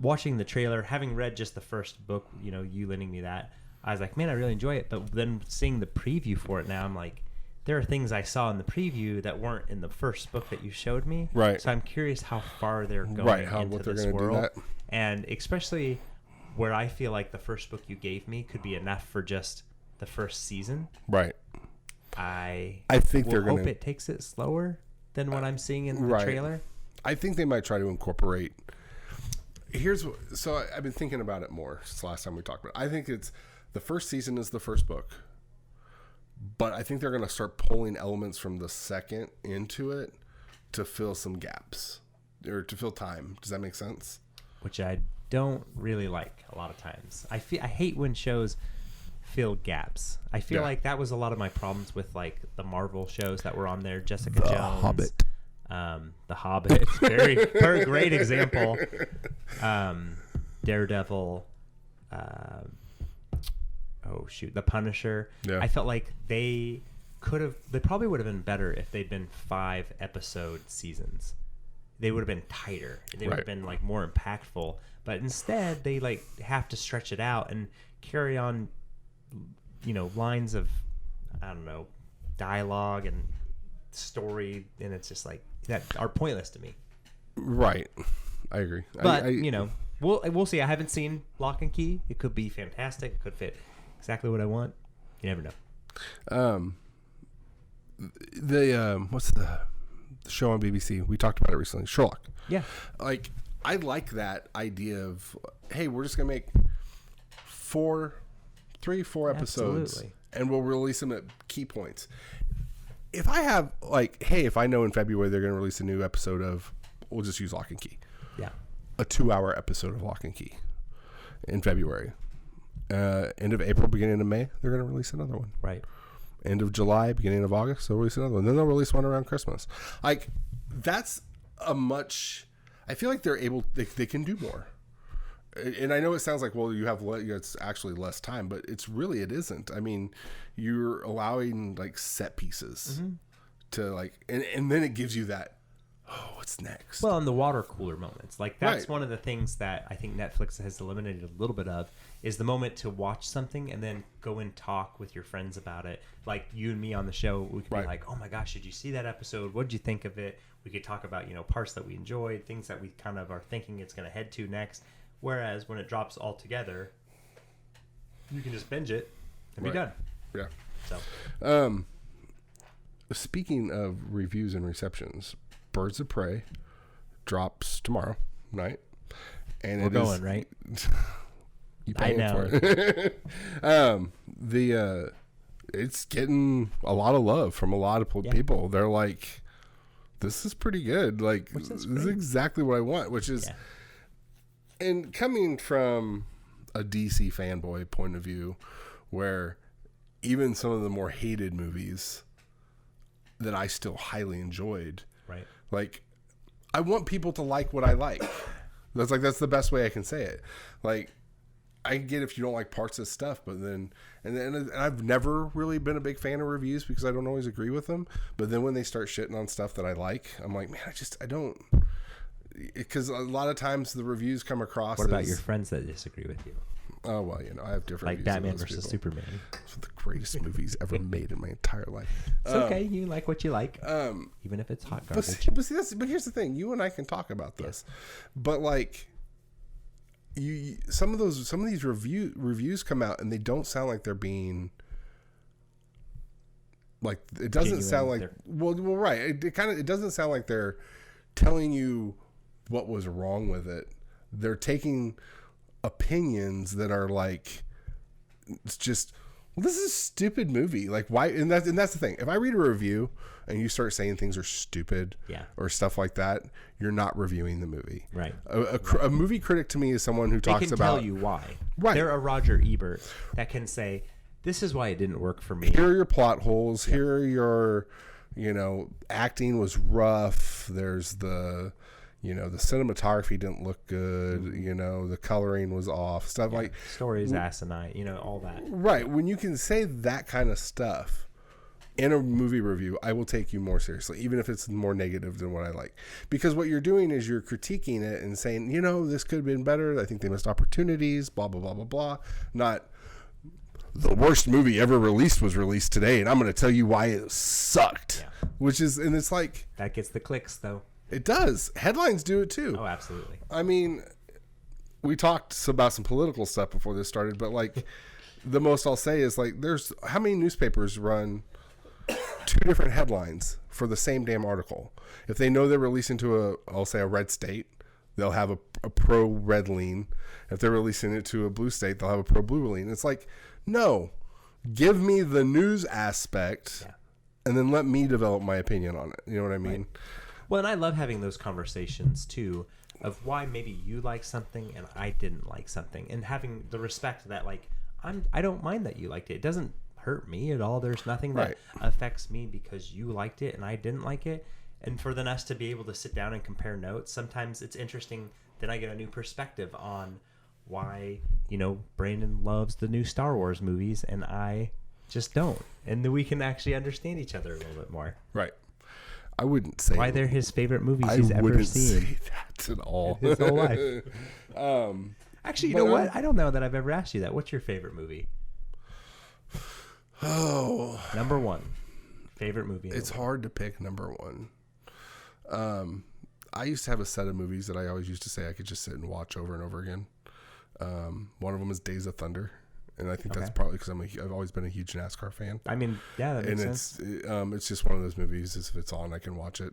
Watching the trailer, having read just the first book, you lending me that, I was like, man, I really enjoy it. But then seeing the preview for it now, I'm like, there are things I saw in the preview that weren't in the first book that you showed me.
Right.
So I'm curious how far they're going into this world. And especially where I feel like the first book you gave me could be enough for just the first season.
Right.
I
think they're going to...
hope it takes it slower than what I'm seeing in the trailer.
I think they might try to incorporate... So I've been thinking about it more since the last time we talked about it. I think it's... The first season is the first book, but I think they're going to start pulling elements from the second into it to fill some gaps, or to fill time. Does that make sense?
Which I don't really like a lot of times. I hate when shows fill gaps. I feel like that was a lot of my problems with like the Marvel shows that were on there. Jessica Jones,
Hobbit.
The Hobbit, very great example. Daredevil. The Punisher. Yeah. I felt like they probably would have been better if they'd been 5 episode seasons. They would have been tighter. They would have been like more impactful. But instead, they like have to stretch it out and carry on, lines of, I don't know, dialogue and story, and it's just like that are pointless to me.
Right. I agree.
But we'll see. I haven't seen Lock and Key. It could be fantastic. It could fit exactly what I want. You never know.
What's the show on BBC? We talked about it recently. Sherlock.
Yeah.
Like, I like that idea of, hey, we're just gonna make 4 episodes.
Absolutely.
And we'll release them at key points. If I have if I know in February they're gonna release a new episode of, we'll just use Lock and Key.
Yeah.
A 2-hour episode of Lock and Key in February. End of April, beginning of May, they're going to release another one.
Right.
End of July, beginning of August, they'll release another one. Then they'll release one around Christmas. Like, that's I feel like they're able, they can do more. And I know it sounds like, well, it's actually less time, but it isn't. I mean, you're allowing like set pieces to like, and then it gives you that, oh, what's next?
Well, and the water cooler moments. Like, that's
Right.
one of the things that I think Netflix has eliminated a little bit of, is the moment to watch something and then go and talk with your friends about it. Like, you and me on the show, we could
Right.
be like, oh my gosh, did you see that episode? What did you think of it? We could talk about, parts that we enjoyed, things that we kind of are thinking it's going to head to next. Whereas when it drops all together, you can just binge it and be done.
Yeah.
So,
Speaking of reviews and receptions, Birds of Prey drops tomorrow night, and
we're going, right?
You paying for it? It's getting a lot of love from a lot of people. They're like, "This is pretty good. Like, this is exactly what I want." Which is, and coming from a DC fanboy point of view, where even some of the more hated movies that I still highly enjoyed,
right?
Like, I want people to like what I like. That's the best way I can say it. Like, I get if you don't like parts of stuff, but then and I've never really been a big fan of reviews because I don't always agree with them. But then when they start shitting on stuff that I like, I'm like, man, I don't. Because a lot of times the reviews come across.
What about your friends that disagree with you?
Oh, well, I have different
like
views
Batman
of those
versus
people.
Superman.
It's one of the greatest movies ever made in my entire life.
It's okay. You like what you like, even if it's hot garbage.
But here's the thing. You and I can talk about this, but like, some of these reviews come out and they don't sound like they're being. Like, it doesn't sound like right. It doesn't sound like they're telling you what was wrong with it. They're taking opinions that are like, it's just, well, this is a stupid movie. Like, why? And that's the thing. If I read a review and you start saying things are stupid, or stuff like that, you're not reviewing the movie.
Right.
A movie critic to me is someone who talks about.
Tell you why.
Right.
They're a Roger Ebert that can say, this is why it didn't work for me.
Here are your plot holes. Here are your, acting was rough. There's the cinematography didn't look good. The coloring was off. Stuff like
stories asinine. All that.
Right. When you can say that kind of stuff in a movie review, I will take you more seriously, even if it's more negative than what I like. Because what you're doing is you're critiquing it and saying, this could have been better. I think they missed opportunities. Blah blah blah blah blah. Not the worst movie ever released was released today, and I'm going to tell you why it sucked. Yeah. Which is, and it's like
that gets the clicks though.
It does. Headlines do it too.
Oh, absolutely.
I mean, we talked about some political stuff before this started, but like, the most I'll say is like, there's how many newspapers run 2 different headlines for the same damn article? If they know they're releasing to I'll say a red state, they'll have a pro red lean. If they're releasing it to a blue state, they'll have a pro blue lean. It's like, no, give me the news aspect, and then let me develop my opinion on it. You know what I mean? Right.
Well, and I love having those conversations too, of why maybe you like something and I didn't like something, and having the respect that like I don't mind that you liked it. It doesn't hurt me at all. There's nothing that affects me because you liked it and I didn't like it. And for us to be able to sit down and compare notes, sometimes it's interesting. Then I get a new perspective on why Brandon loves the new Star Wars movies and I just don't, and then we can actually understand each other a little bit more.
Right. I wouldn't say
why they're his favorite movies he's ever seen.
I wouldn't say that at all.
His whole life. Actually, you know what? I don't know that I've ever asked you that. What's your favorite movie?
Oh,
number 1 favorite movie.
It's hard to pick number 1. I used to have a set of movies that I always used to say I could just sit and watch over and over again. One of them is Days of Thunder. And I think that's probably because I've always been a huge NASCAR fan.
I mean, yeah, that makes sense.
It's just one of those movies. If it's on, I can watch it.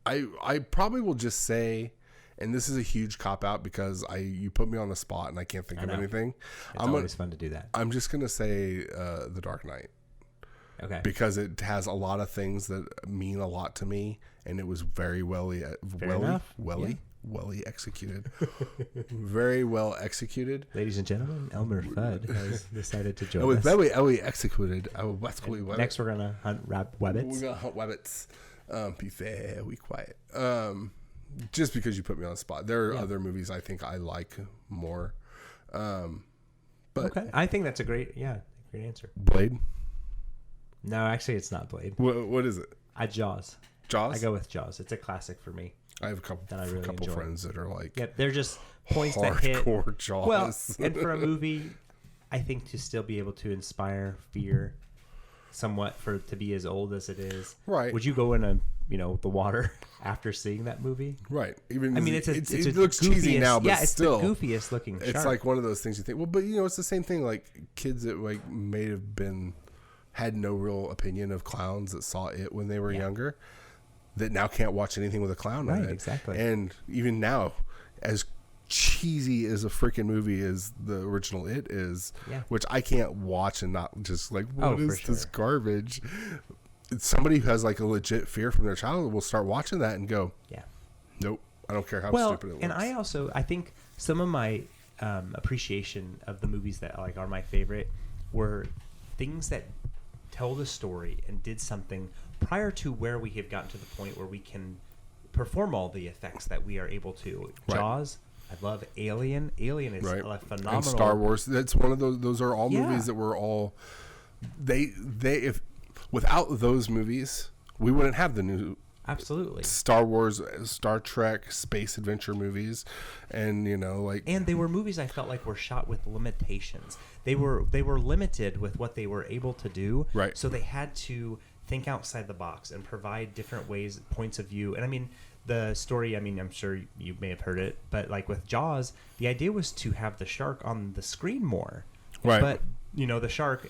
I probably will just say, and this is a huge cop out because you put me on the spot and I can't think of anything.
It's always fun to do that.
I'm just gonna say The Dark Knight.
Okay.
Because it has a lot of things that mean a lot to me, and it was very well executed. Very well executed.
Ladies and gentlemen, Elmer Fudd has decided to join us.
It was very well executed.
Next, we're going to hunt rabbits.
We're going to hunt rabbits. Be very quiet. Just because you put me on the spot. There are other movies I think I like more. But
okay. I think that's a great answer.
Blade.
No, actually, it's not Blade.
What is it?
Jaws.
Jaws?
I go with Jaws. It's a classic for me.
I have a couple
that I really enjoy.
friends that are like,
yep, they're just points that hit.
Hardcore Jaws.
Well, and for a movie, I think to still be able to inspire fear somewhat for it to be as old as it is.
Right.
Would you go in the water after seeing that movie?
Right. Even
I mean,
it looks cheesy now, but
it's
still,
the goofiest looking shark.
it's like one of those things you think. Well, but it's the same thing. Like kids that like may have had no real opinion of clowns that saw it when they were younger, that now can't watch anything with a clown in it.
Exactly.
And even now, as cheesy as a freaking movie as the original It is, which I can't watch and not just like, what is this garbage? Somebody who has like a legit fear from their childhood will start watching that and go, nope, I don't care how stupid it looks.
And I think some of my appreciation of the movies that like are my favorite were things that told a story and did something prior to where we have gotten to the point where we can perform all the effects that we are able to. Jaws, I love Alien. Alien is a phenomenal.
And Star Wars. That's one of those. Those are all movies that were all. If without those movies, we wouldn't have the new.
Absolutely.
Star Wars, Star Trek, space adventure movies, and
and they were movies I felt like were shot with limitations. They were limited with what they were able to do.
Right.
So they had to think outside the box and provide different points of view. And I mean, the story, I'm sure you may have heard it, but like with Jaws, the idea was to have the shark on the screen more.
Right.
But, the shark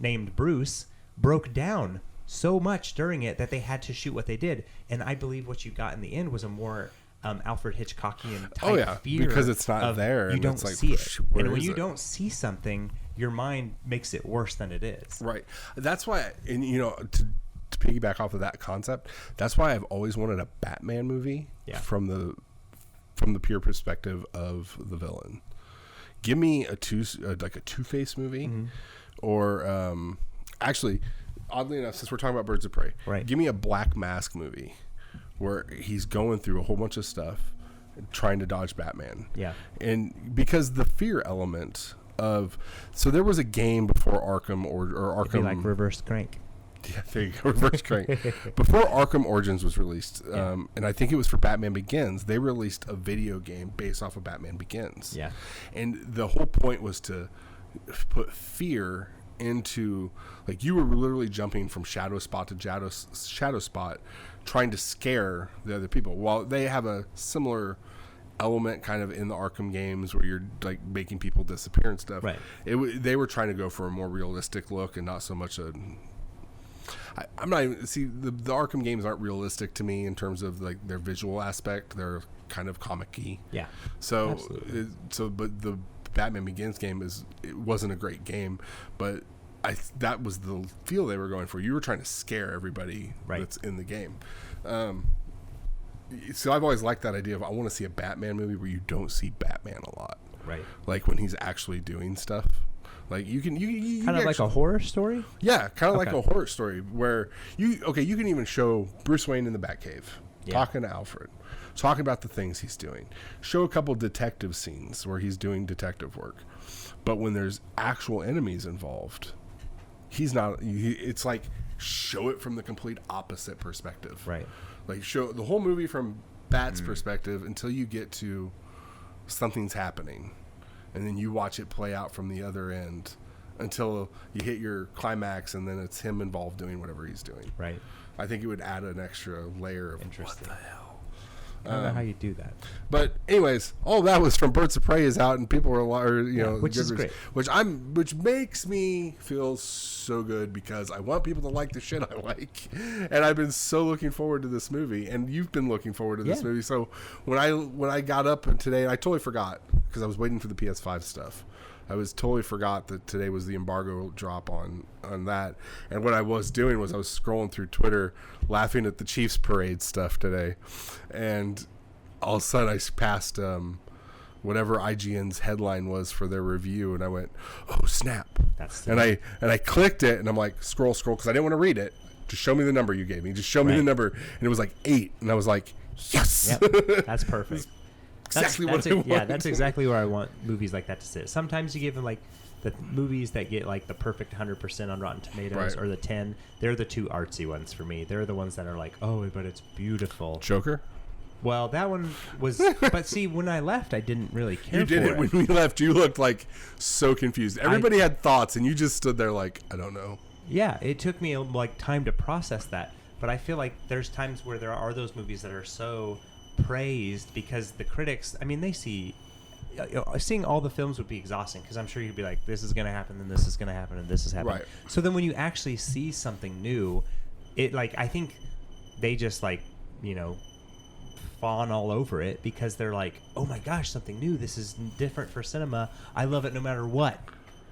named Bruce broke down so much during it that they had to shoot what they did. And I believe what you got in the end was a more Alfred Hitchcockian type fear.
Because it's not there.
You don't
it's like,
see it. And when you
it?
don't see something, your mind makes it worse than it is.
Right. That's why, and to piggyback off of that concept, that's why I've always wanted a Batman movie from the pure perspective of the villain. Give me a Two-Face movie, or actually, oddly enough, since we're talking about Birds of Prey, give me a Black Mask movie where he's going through a whole bunch of stuff trying to dodge Batman.
Yeah.
And because the fear element of, so there was a game before Arkham or Arkham.
It'd be like Reverse Crank.
Yeah, there you go, Reverse Crank. Before Arkham Origins was released, and I think it was for Batman Begins, they released a video game based off of Batman Begins.
Yeah.
And the whole point was to put fear into, like, you were literally jumping from shadow spot to shadow spot trying to scare the other people. While they have a similar element kind of in the Arkham games where you're like making people disappear and stuff.
Right.
They were trying to go for a more realistic look and not so much I'm not even, the Arkham games aren't realistic to me in terms of like their visual aspect. They're kind of comic-y.
Yeah.
So but the Batman Begins game it wasn't a great game, but that was the feel they were going for. You were trying to scare everybody that's in the game. So I've always liked that idea of, I want to see a Batman movie where you don't see Batman a lot.
Right.
Like when he's actually doing stuff. Like you can
kind of like a horror story?
Yeah, kind of like a horror story where you can even show Bruce Wayne in the Batcave talking to Alfred, talking about the things he's doing. Show a couple detective scenes where he's doing detective work. But when there's actual enemies involved, he's not. It's like show it from the complete opposite perspective.
Right.
Like show the whole movie from Bat's perspective until you get to something's happening. And then you watch it play out from the other end until you hit your climax, and then it's him involved doing whatever he's doing.
Right.
I think it would add an extra layer of
interesting.
What the hell?
I don't know how you do that.
But anyways, all that was from Birds of Prey is out, and people were,
which is great.
Which makes me feel so good because I want people to like the shit I like, and I've been so looking forward to this movie, and you've been looking forward to this movie. So when I got up today, I totally forgot because I was waiting for the PS5 stuff. I was totally forgot that today was the embargo drop on that. And what I was doing was I was scrolling through Twitter laughing at the Chiefs parade stuff today. And all of a sudden I passed whatever IGN's headline was for their review, and I went, oh, snap. And I clicked it, and I'm like, scroll, because I didn't want to read it. Just show me the number you gave me. Just show me the number. And it was like 8. And I was like, yes.
Yep, that's perfect.
Exactly what I want.
Yeah, that's exactly where I want movies like that to sit. Sometimes you give them like the movies that get like the perfect 100% on Rotten Tomatoes or the 10, they're the two artsy ones for me. They're the ones that are like, oh, but it's beautiful.
Joker?
Well, that one was, but see, when I left, I didn't really care.
You did
for
it when we left. You looked like so confused. Everybody had thoughts, and you just stood there like, I don't know.
Yeah, it took me like time to process that. But I feel like there's times where there are those movies that are so praised because the critics, I mean, they see, seeing all the films would be exhausting because I'm sure you'd be like, this is going to happen, and this is going to happen, and this is happening.
Right.
So then when you actually see something new, it like, I think they just like, fawn all over it because they're like, oh my gosh, something new. This is different for cinema. I love it no matter what.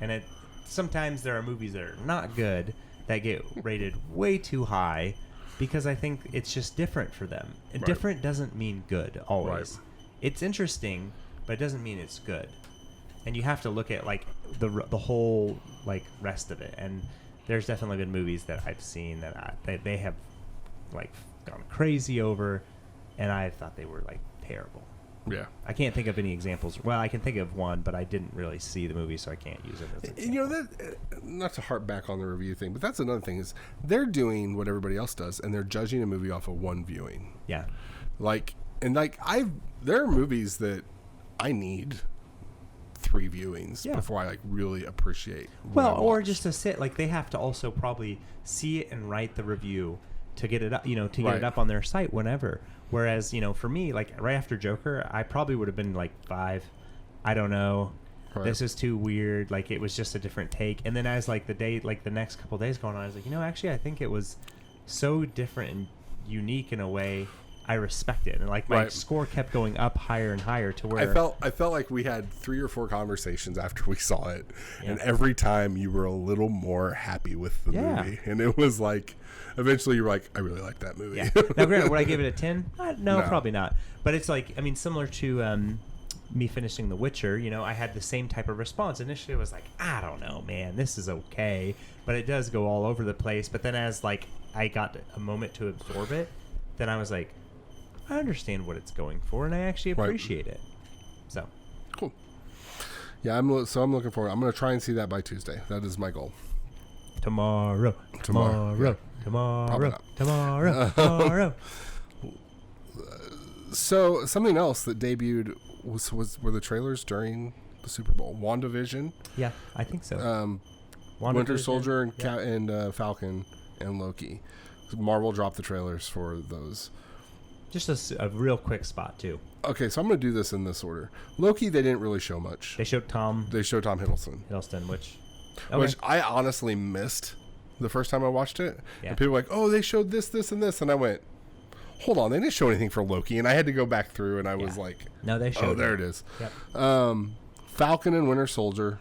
And sometimes there are movies that are not good that get rated way too high because I think it's just different for them. And different doesn't mean good always. Right. It's interesting, but it doesn't mean it's good. And you have to look at like the whole like rest of it. And there's definitely been movies that I've seen that they have like gone crazy over. And I thought they were like terrible.
Yeah.
I can't think of any examples. Well, I can think of one, but I didn't really see the movie, so I can't use it as an example.
That not to harp back on the review thing, but that's another thing is they're doing what everybody else does, and they're judging a movie off of one viewing.
Yeah.
There are movies that I need 3 viewings before I like really appreciate.
Or just to sit, like they have to also probably see it and write the review to get it up, get it up on their site whenever. Whereas, for me, like right after Joker, I probably would have been like 5. I don't know. Right. This is too weird. Like it was just a different take. And then as like the next couple of days going on, I was like, actually, I think it was so different and unique in a way. I respect it. And like my score kept going up higher and higher to where
I felt like we had 3 or 4 conversations after we saw it. Yeah. And every time you were a little more happy with the movie. And it was like, eventually you're like, I really like that movie.
Yeah. Now, granted, would I give it a 10? No, probably not. But it's like, I mean, similar to me finishing The Witcher, I had the same type of response. Initially, I was like, I don't know, man, this is okay. But it does go all over the place. But then as like I got a moment to absorb it, then I was like, I understand what it's going for, and I actually appreciate it. So
cool. Yeah, I'm looking forward. I'm going to try and see that by Tuesday. That is my goal.
Tomorrow.
So something else that debuted were the trailers during the Super Bowl. WandaVision.
Yeah, I think so.
Winter Soldier and Falcon and Loki. Marvel dropped the trailers for those.
Just a real quick spot too.
Okay, so I'm going to do this in this order. Loki, they didn't really show much.
They showed Tom Hiddleston, which
I honestly missed the first time I watched it. Yeah. And people were like, oh, they showed this, this, and this. And I went, hold on, they didn't show anything for Loki. And I had to go back through, and I was like,
no, they showed
oh, there it is.
Yep.
Falcon and Winter Soldier.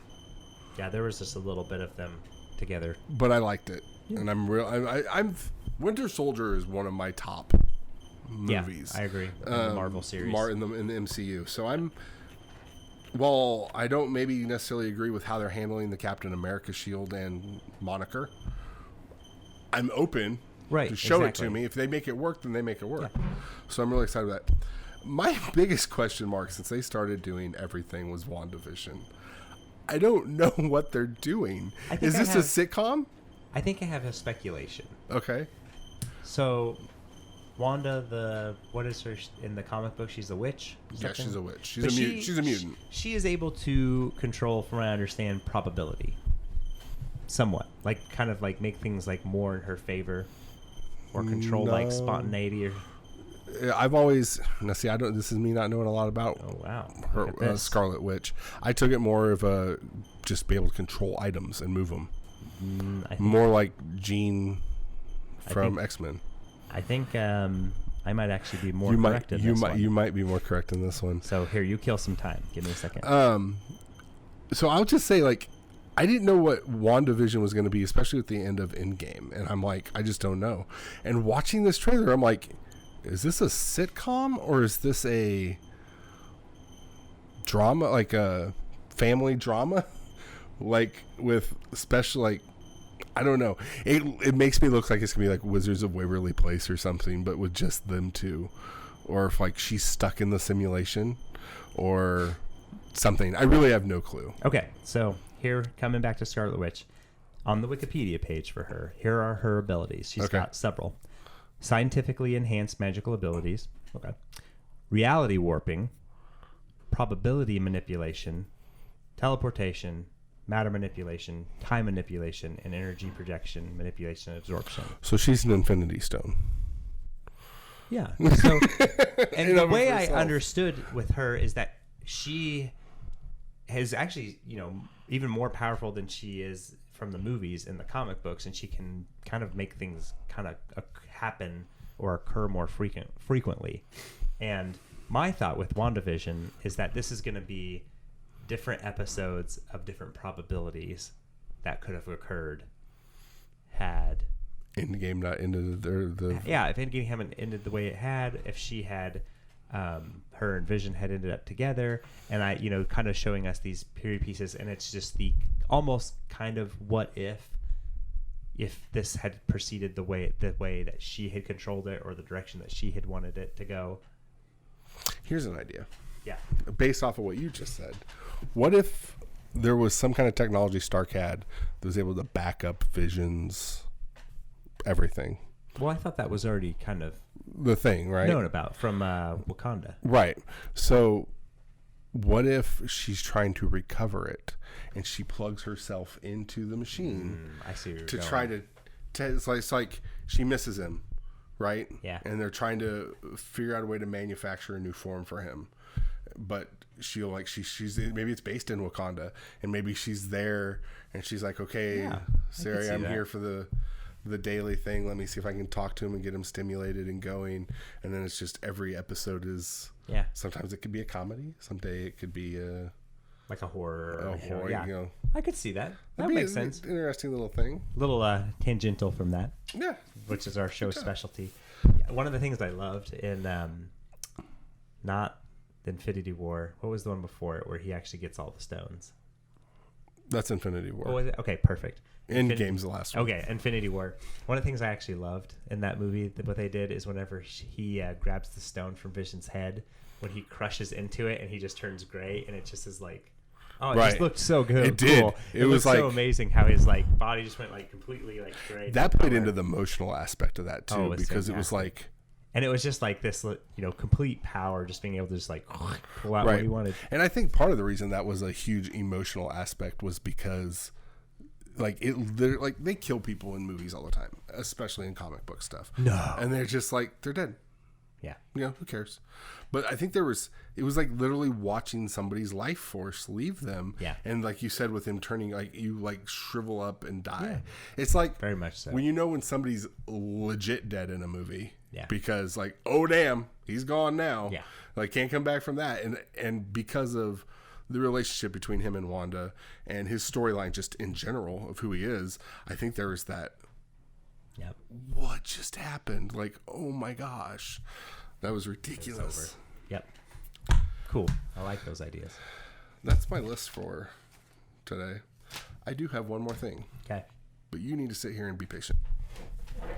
Yeah, there was just a little bit of them together.
But I liked it. Yeah. And I'm Winter Soldier is one of my top movies.
Yeah, I agree. In the Marvel series.
In the MCU. So while I don't maybe necessarily agree with how they're handling the Captain America shield and moniker, I'm open to show it to me. If they make it work, then they make it work. Yeah. So I'm really excited about that. My biggest question mark since they started doing everything was WandaVision. I don't know what they're doing. Is this a sitcom?
I think I have a speculation.
Okay.
So Wanda, what is her in the comic book? She's a witch?
Yeah, she's a witch. She's a mutant.
She is able to control, from what I understand, probability. Somewhat. Like, kind of like make things like more in her favor. Or control like spontaneity.
I've always... Now, see, this is me not knowing a lot about her Scarlet Witch. I took it more of a... Just be able to control items and move them. More like Jean from X-Men.
I think I might actually be more correct in this one.
You might be more correct in this one.
So here, you kill some time. Give me a second.
So I'll just say, like, I didn't know what WandaVision was going to be, especially at the end of Endgame. And I'm like, I just don't know. And watching this trailer, I'm like, is this a sitcom or is this a drama, like a family drama? Like with special, like, I don't know. It makes me look like it's going to be like Wizards of Waverly Place or something, but with just them two. Or if like she's stuck in the simulation or something. I really have no clue.
Okay, so here, coming back to Scarlet Witch, on the Wikipedia page for her, here are her abilities. She's got several. Scientifically enhanced magical abilities. Okay. Reality warping, probability manipulation, teleportation, matter manipulation, time manipulation, and energy projection, manipulation, and absorption.
So she's an Infinity Stone.
Yeah. So, and the way I understood with her is that she is actually, even more powerful than she is from the movies and the comic books, and she can kind of make things kind of happen or occur more frequently. And my thought with WandaVision is that this is going to be different episodes of different probabilities that could have occurred had
Endgame not ended the
if Endgame hadn't ended the way it had, if she had her and Vision had ended up together, and I kind of showing us these period pieces, and it's just the almost kind of what if this had proceeded the way that she had controlled it, or the direction that she had wanted it to go.
Here's an idea.
Yeah.
Based off of what you just said, what if there was some kind of technology Stark had that was able to back up Vision's everything?
Well, I thought that was already kind of
the thing, right?
Known about from Wakanda.
Right. So what if she's trying to recover it and she plugs herself into the machine
I see where you're
to
going.
try to it's like she misses him, right?
Yeah.
And they're trying to figure out a way to manufacture a new form for him. But she'll she's maybe it's based in Wakanda, and maybe she's there and she's like, okay, Sari, I'm here for the daily thing. Let me see if I can talk to him and get him stimulated and going. And then it's just every episode is sometimes it could be a comedy, someday it could be
like a horror.
Yeah.
I could see that. That makes sense.
Interesting little thing.
Little tangential from that.
Yeah.
Which is our show specialty. One of the things I loved in not the Infinity War, what was the one before it where he actually gets all the stones?
That's Infinity War.
What was it? Okay, perfect.
Endgame's the last one.
Okay, Infinity War. One of the things I actually loved in that movie, what they did is whenever he grabs the stone from Vision's head, when he crushes into it and he just turns gray, and it just is like, it just looked so good.
It did.
Cool.
It was
so amazing how his body just went completely gray.
That played into the emotional aspect of that too, because it was like.
And it was just this, complete power, just being able to just pull out what he wanted.
And I think part of the reason that was a huge emotional aspect was because, they kill people in movies all the time, especially in comic book stuff.
No,
and they're just they're dead.
Yeah,
who cares? But I think it was literally watching somebody's life force leave them. Yeah, and like you said, with him turning you shrivel up and die. Yeah. It's
very much so.
When somebody's legit dead in a movie.
Yeah.
Because oh damn, he's gone now.
Yeah.
Can't come back from that. And because of the relationship between him and Wanda and his storyline just in general of who he is, I think there was that.
Yep.
What just happened? Oh my gosh. That was ridiculous.
Yep. Cool. I like those ideas.
That's my list for today. I do have one more thing.
Okay.
But you need to sit here and be patient.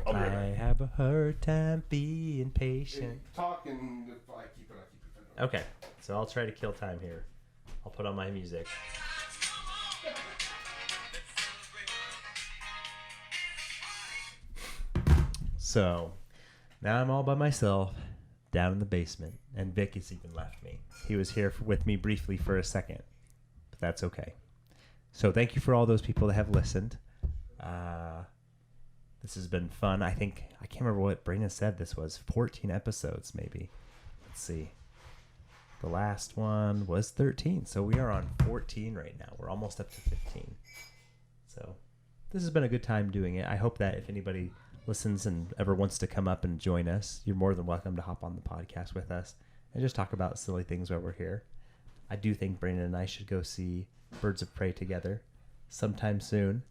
I have a hard time being patient.
Talking, if I keep it.
Okay, so I'll try to kill time here. I'll put on my music. So, now I'm all by myself, down in the basement, and Vic has even left me. He was here with me briefly for a second, but that's okay. So thank you for all those people that have listened. This has been fun. I can't remember what Brandon said this was. 14 episodes, maybe. Let's see. The last one was 13. So we are on 14 right now. We're almost up to 15. So this has been a good time doing it. I hope that if anybody listens and ever wants to come up and join us, you're more than welcome to hop on the podcast with us and just talk about silly things while we're here. I do think Brandon and I should go see Birds of Prey together sometime soon.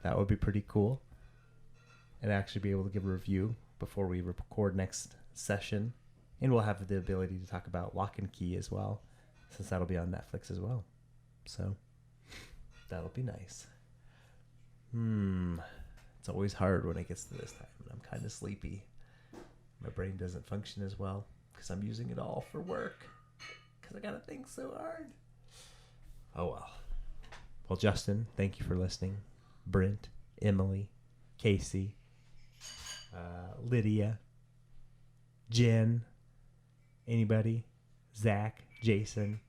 That would be pretty cool. And actually be able to give a review before we record next session. And we'll have the ability to talk about Lock and Key as well, since that'll be on Netflix as well. So that'll be nice. It's always hard when it gets to this time, and I'm kind of sleepy. My brain doesn't function as well because I'm using it all for work because I gotta think so hard. Oh well. Well, Justin, thank you for listening. Brent, Emily, Casey, Lydia, Jen, anybody, Zach, Jason,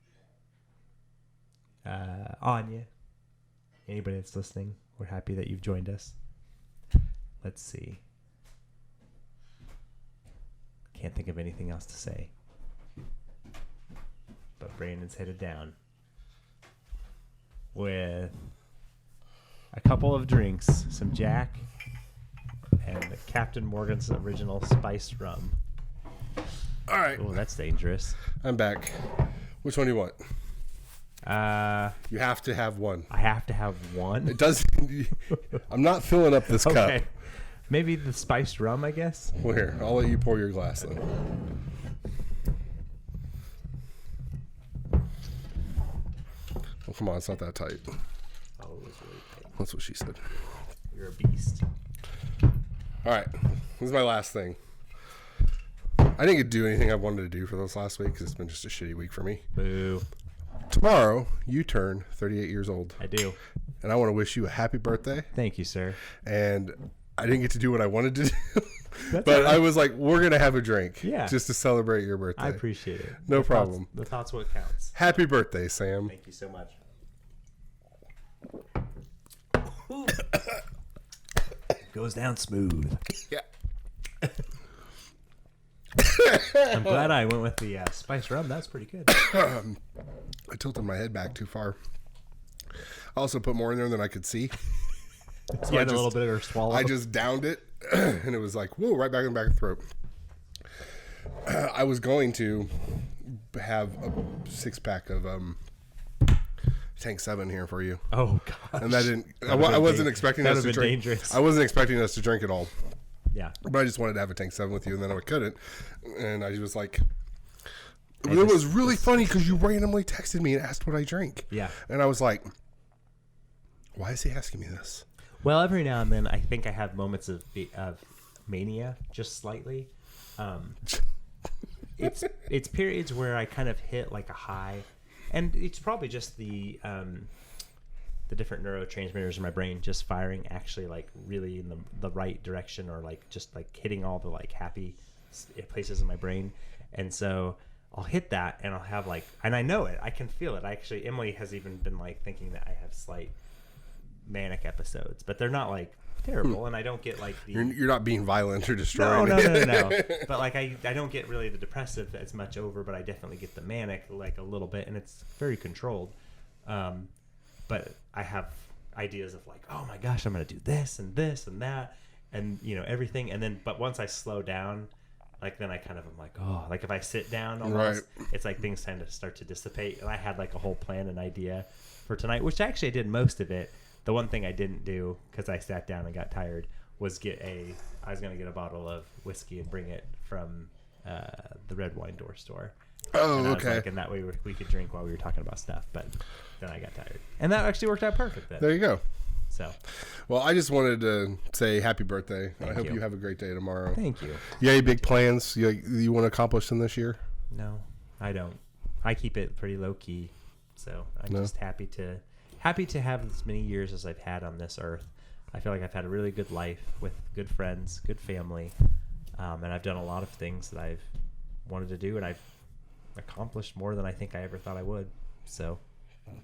Anya, anybody that's listening, we're happy that you've joined us. Let's see. Can't think of anything else to say. But Brandon's headed down with a couple of drinks, some Jack, and Captain Morgan's original spiced rum.
All right.
Oh, that's dangerous.
I'm back. Which one do you want? You have to have one.
I have to have one.
It does. I'm not filling up this
Okay.
cup.
Maybe the spiced rum, I guess.
Well, here, I'll let you pour your glass then. Oh, come on, it's not that tight.
Oh, it was really tight.
That's what she said.
You're a beast.
All right, this is my last thing. I didn't get to do anything I wanted to do for this last week because it's been just a shitty week for me.
Boo.
Tomorrow, you turn 38 years old.
I do.
And I want to wish you a happy birthday.
Thank you, sir.
And I didn't get to do what I wanted to do.
That's
But
all right.
I was like, we're going to have a drink.
Yeah.
Just to celebrate your birthday.
I appreciate it.
No problem.
The thought's what counts.
Happy birthday, Sam.
Thank you so much. Goes down smooth.
Yeah.
I'm glad I went with the spiced rum. That's pretty good.
I tilted my head back too far. I also put more in there than I could see.
So you had a little bit of a swallow.
I just downed it, and it was like, whoa, right back in the back of the throat. I was going to have a 6-pack of Tank 7 here for you.
Oh, gosh.
And that didn't. I wasn't expecting us to drink.
Dangerous.
I wasn't expecting us to drink it all.
Yeah.
But I just wanted to have a Tank 7 with you, and then I couldn't. And I was like,
Hey,
it was really funny because you randomly texted me and asked what I drink.
Yeah.
And I was like, why is he asking me this?
Well, every now and then, I think I have moments of mania, just slightly. It's periods where I kind of hit like a high, and it's probably just the different neurotransmitters in my brain just firing actually like really in the right direction, or like just like hitting all the like happy places in my brain. And so I'll hit that, and I'll have like, and I know it, I can feel it. Actually, Emily has even been like thinking that I have slight manic episodes, but they're not like terrible, and I don't get like the
You're not being violent or destroying.
no. But like I don't get really the depressive as much over, but I definitely get the manic like a little bit, and it's very controlled. But I have ideas of like, oh my gosh, I'm gonna do this and this and that, and you know everything, and then but once I slow down, like then I kind of am like, oh, like if I sit down almost, it's like things tend to start to dissipate. And I had like a whole plan and idea for tonight, which actually I did most of it. The one thing I didn't do because I sat down and got tired was I was going to get a bottle of whiskey and bring it from the Red Wine Door store.
Oh,
and I was
okay.
like, and that way we could drink while we were talking about stuff. But then I got tired. And that actually worked out perfect then.
There you go.
So,
well, I just wanted to say happy birthday. I hope
you.
you have a great day tomorrow.
Thank you.
You got any big plans you want to accomplish in this year?
No, I don't. I keep it pretty low key. So I'm
No?
just happy to have as many years as I've had on this earth. I feel like I've had a really good life with good friends, good family, and I've done a lot of things that I've wanted to do, and I've accomplished more than I think I ever thought I would. So,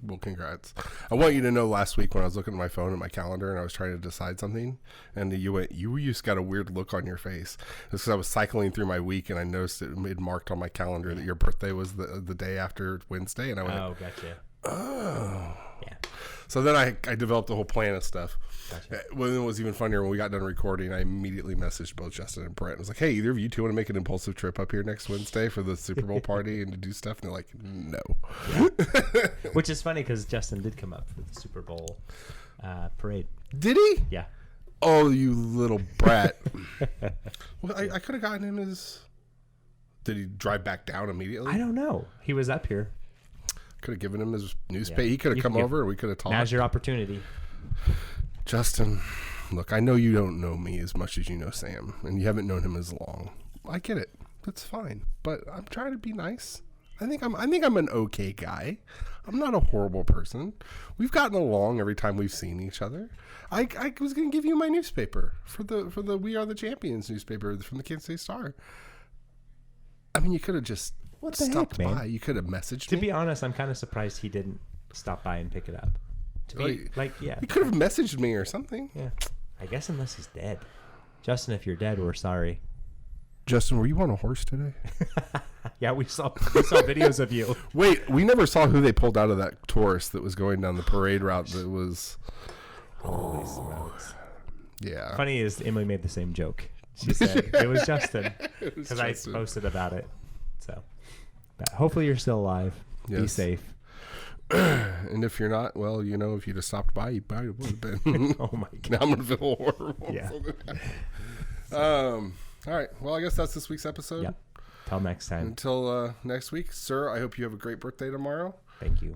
well, congrats. I want you to know last week when I was looking at my phone and my calendar and I was trying to decide something, and you just got a weird look on your face. It's because I was cycling through my week and I noticed it had marked on my calendar that your birthday was the day after Wednesday, and I went,
oh, gotcha.
Oh.
Yeah.
So then I developed a whole plan of stuff.
Gotcha.
Well, it was even funnier when we got done recording. I immediately messaged both Justin and Brett. I was like, hey, either of you two want to make an impulsive trip up here next Wednesday for the Super Bowl party and to do stuff? And they're like, no.
Yeah. Which is funny because Justin did come up for the Super Bowl parade.
Did he?
Yeah.
Oh, you little brat. Well, I could have gotten him his... Did he drive back down immediately?
I don't know. He was up here.
Could have given him his newspaper.
Yeah.
He could have come over and we could have talked.
Now's your opportunity.
Justin, look, I know you don't know me as much as you know Sam, and you haven't known him as long. I get it. That's fine. But I'm trying to be nice. I think I'm an okay guy. I'm not a horrible person. We've gotten along every time we've seen each other. I was going to give you my newspaper for the We Are the Champions newspaper from the Kansas City Star. I mean, you could have just stopped by. You could have messaged me.
To be honest, I'm kind of surprised he didn't stop by and pick it up. Yeah.
You could have messaged me or something.
Yeah. I guess unless he's dead. Justin, if you're dead, we're sorry.
Justin, were you on a horse today?
Yeah, we saw videos of you.
Wait, we never saw who they pulled out of that tourist that was going down the parade route that was...
Holy smokes.
Yeah.
Funny is Emily made the same joke. She said it was Justin because I posted about it. So but hopefully you're still alive. Yes. Be safe.
And if you're not, well, you know, if you'd have stopped by, you probably would have been.
Oh my God.
Now I'm going to feel horrible.
Yeah.
All right. Well, I guess that's this week's episode.
Yep. Till next time.
Until next week, sir, I hope you have a great birthday tomorrow.
Thank you.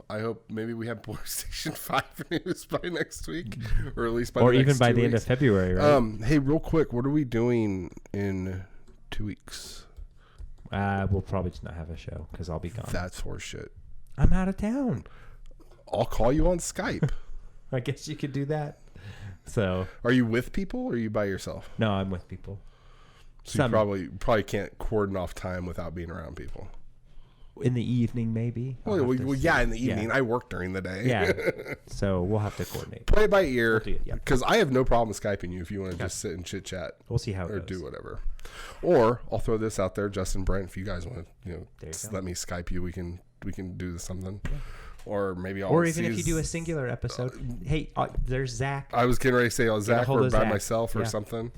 I hope maybe we have PlayStation 5 news by next week, or at least by
or
the
even
next
by
2
the end
weeks.
of February, right?
Hey, real quick, what are we doing in 2 weeks?
We'll probably just not have a show because I'll be gone.
That's horseshit.
I'm out of town.
I'll call you on Skype.
I guess you could do that. So,
are you with people or are you by yourself?
No, I'm with people.
So you probably can't coordinate off time without being around people.
In the evening, maybe.
Well, yeah, in the evening. Yeah. I work during the day.
Yeah. So we'll have to coordinate.
Play it by ear. Because I have no problem Skyping you if you want to just sit and chit chat.
We'll see how it goes.
Or do whatever. Or I'll throw this out there, Justin Brent, if you guys want to, let me Skype you, we can do something. Yeah. Or maybe I'll
or even if you do a singular episode. Hey, there's Zach.
I was getting ready to say Zach or by myself or something.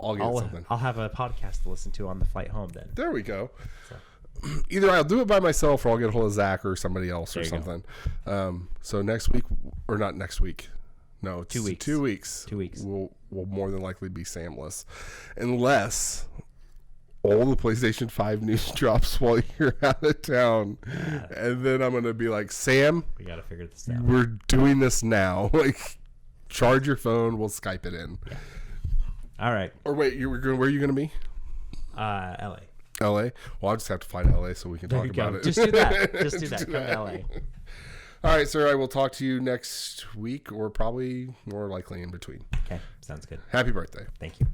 I'll get something.
I'll have a podcast to listen to on the flight home then.
There we go. So. Either I'll do it by myself or I'll get a hold of Zach or somebody else or something. So next week, or not next week. No, it's
2 weeks.
2 weeks.
2 weeks.
We'll more than likely be Samless. Unless all the PlayStation 5 news drops while you're out of town. Yeah. And then I'm going to be like, Sam,
we got to figure this out.
We're doing this now. Like, charge your phone. We'll Skype it in.
Yeah. All right.
Or wait, where are you going to be?
LA.
LA? Well, I'll just have to fly to LA so we can talk about it.
Just do that. Just do that. Come to LA.
All right, sir. I will talk to you next week or probably more likely in between.
Okay. Sounds good.
Happy birthday.
Thank you.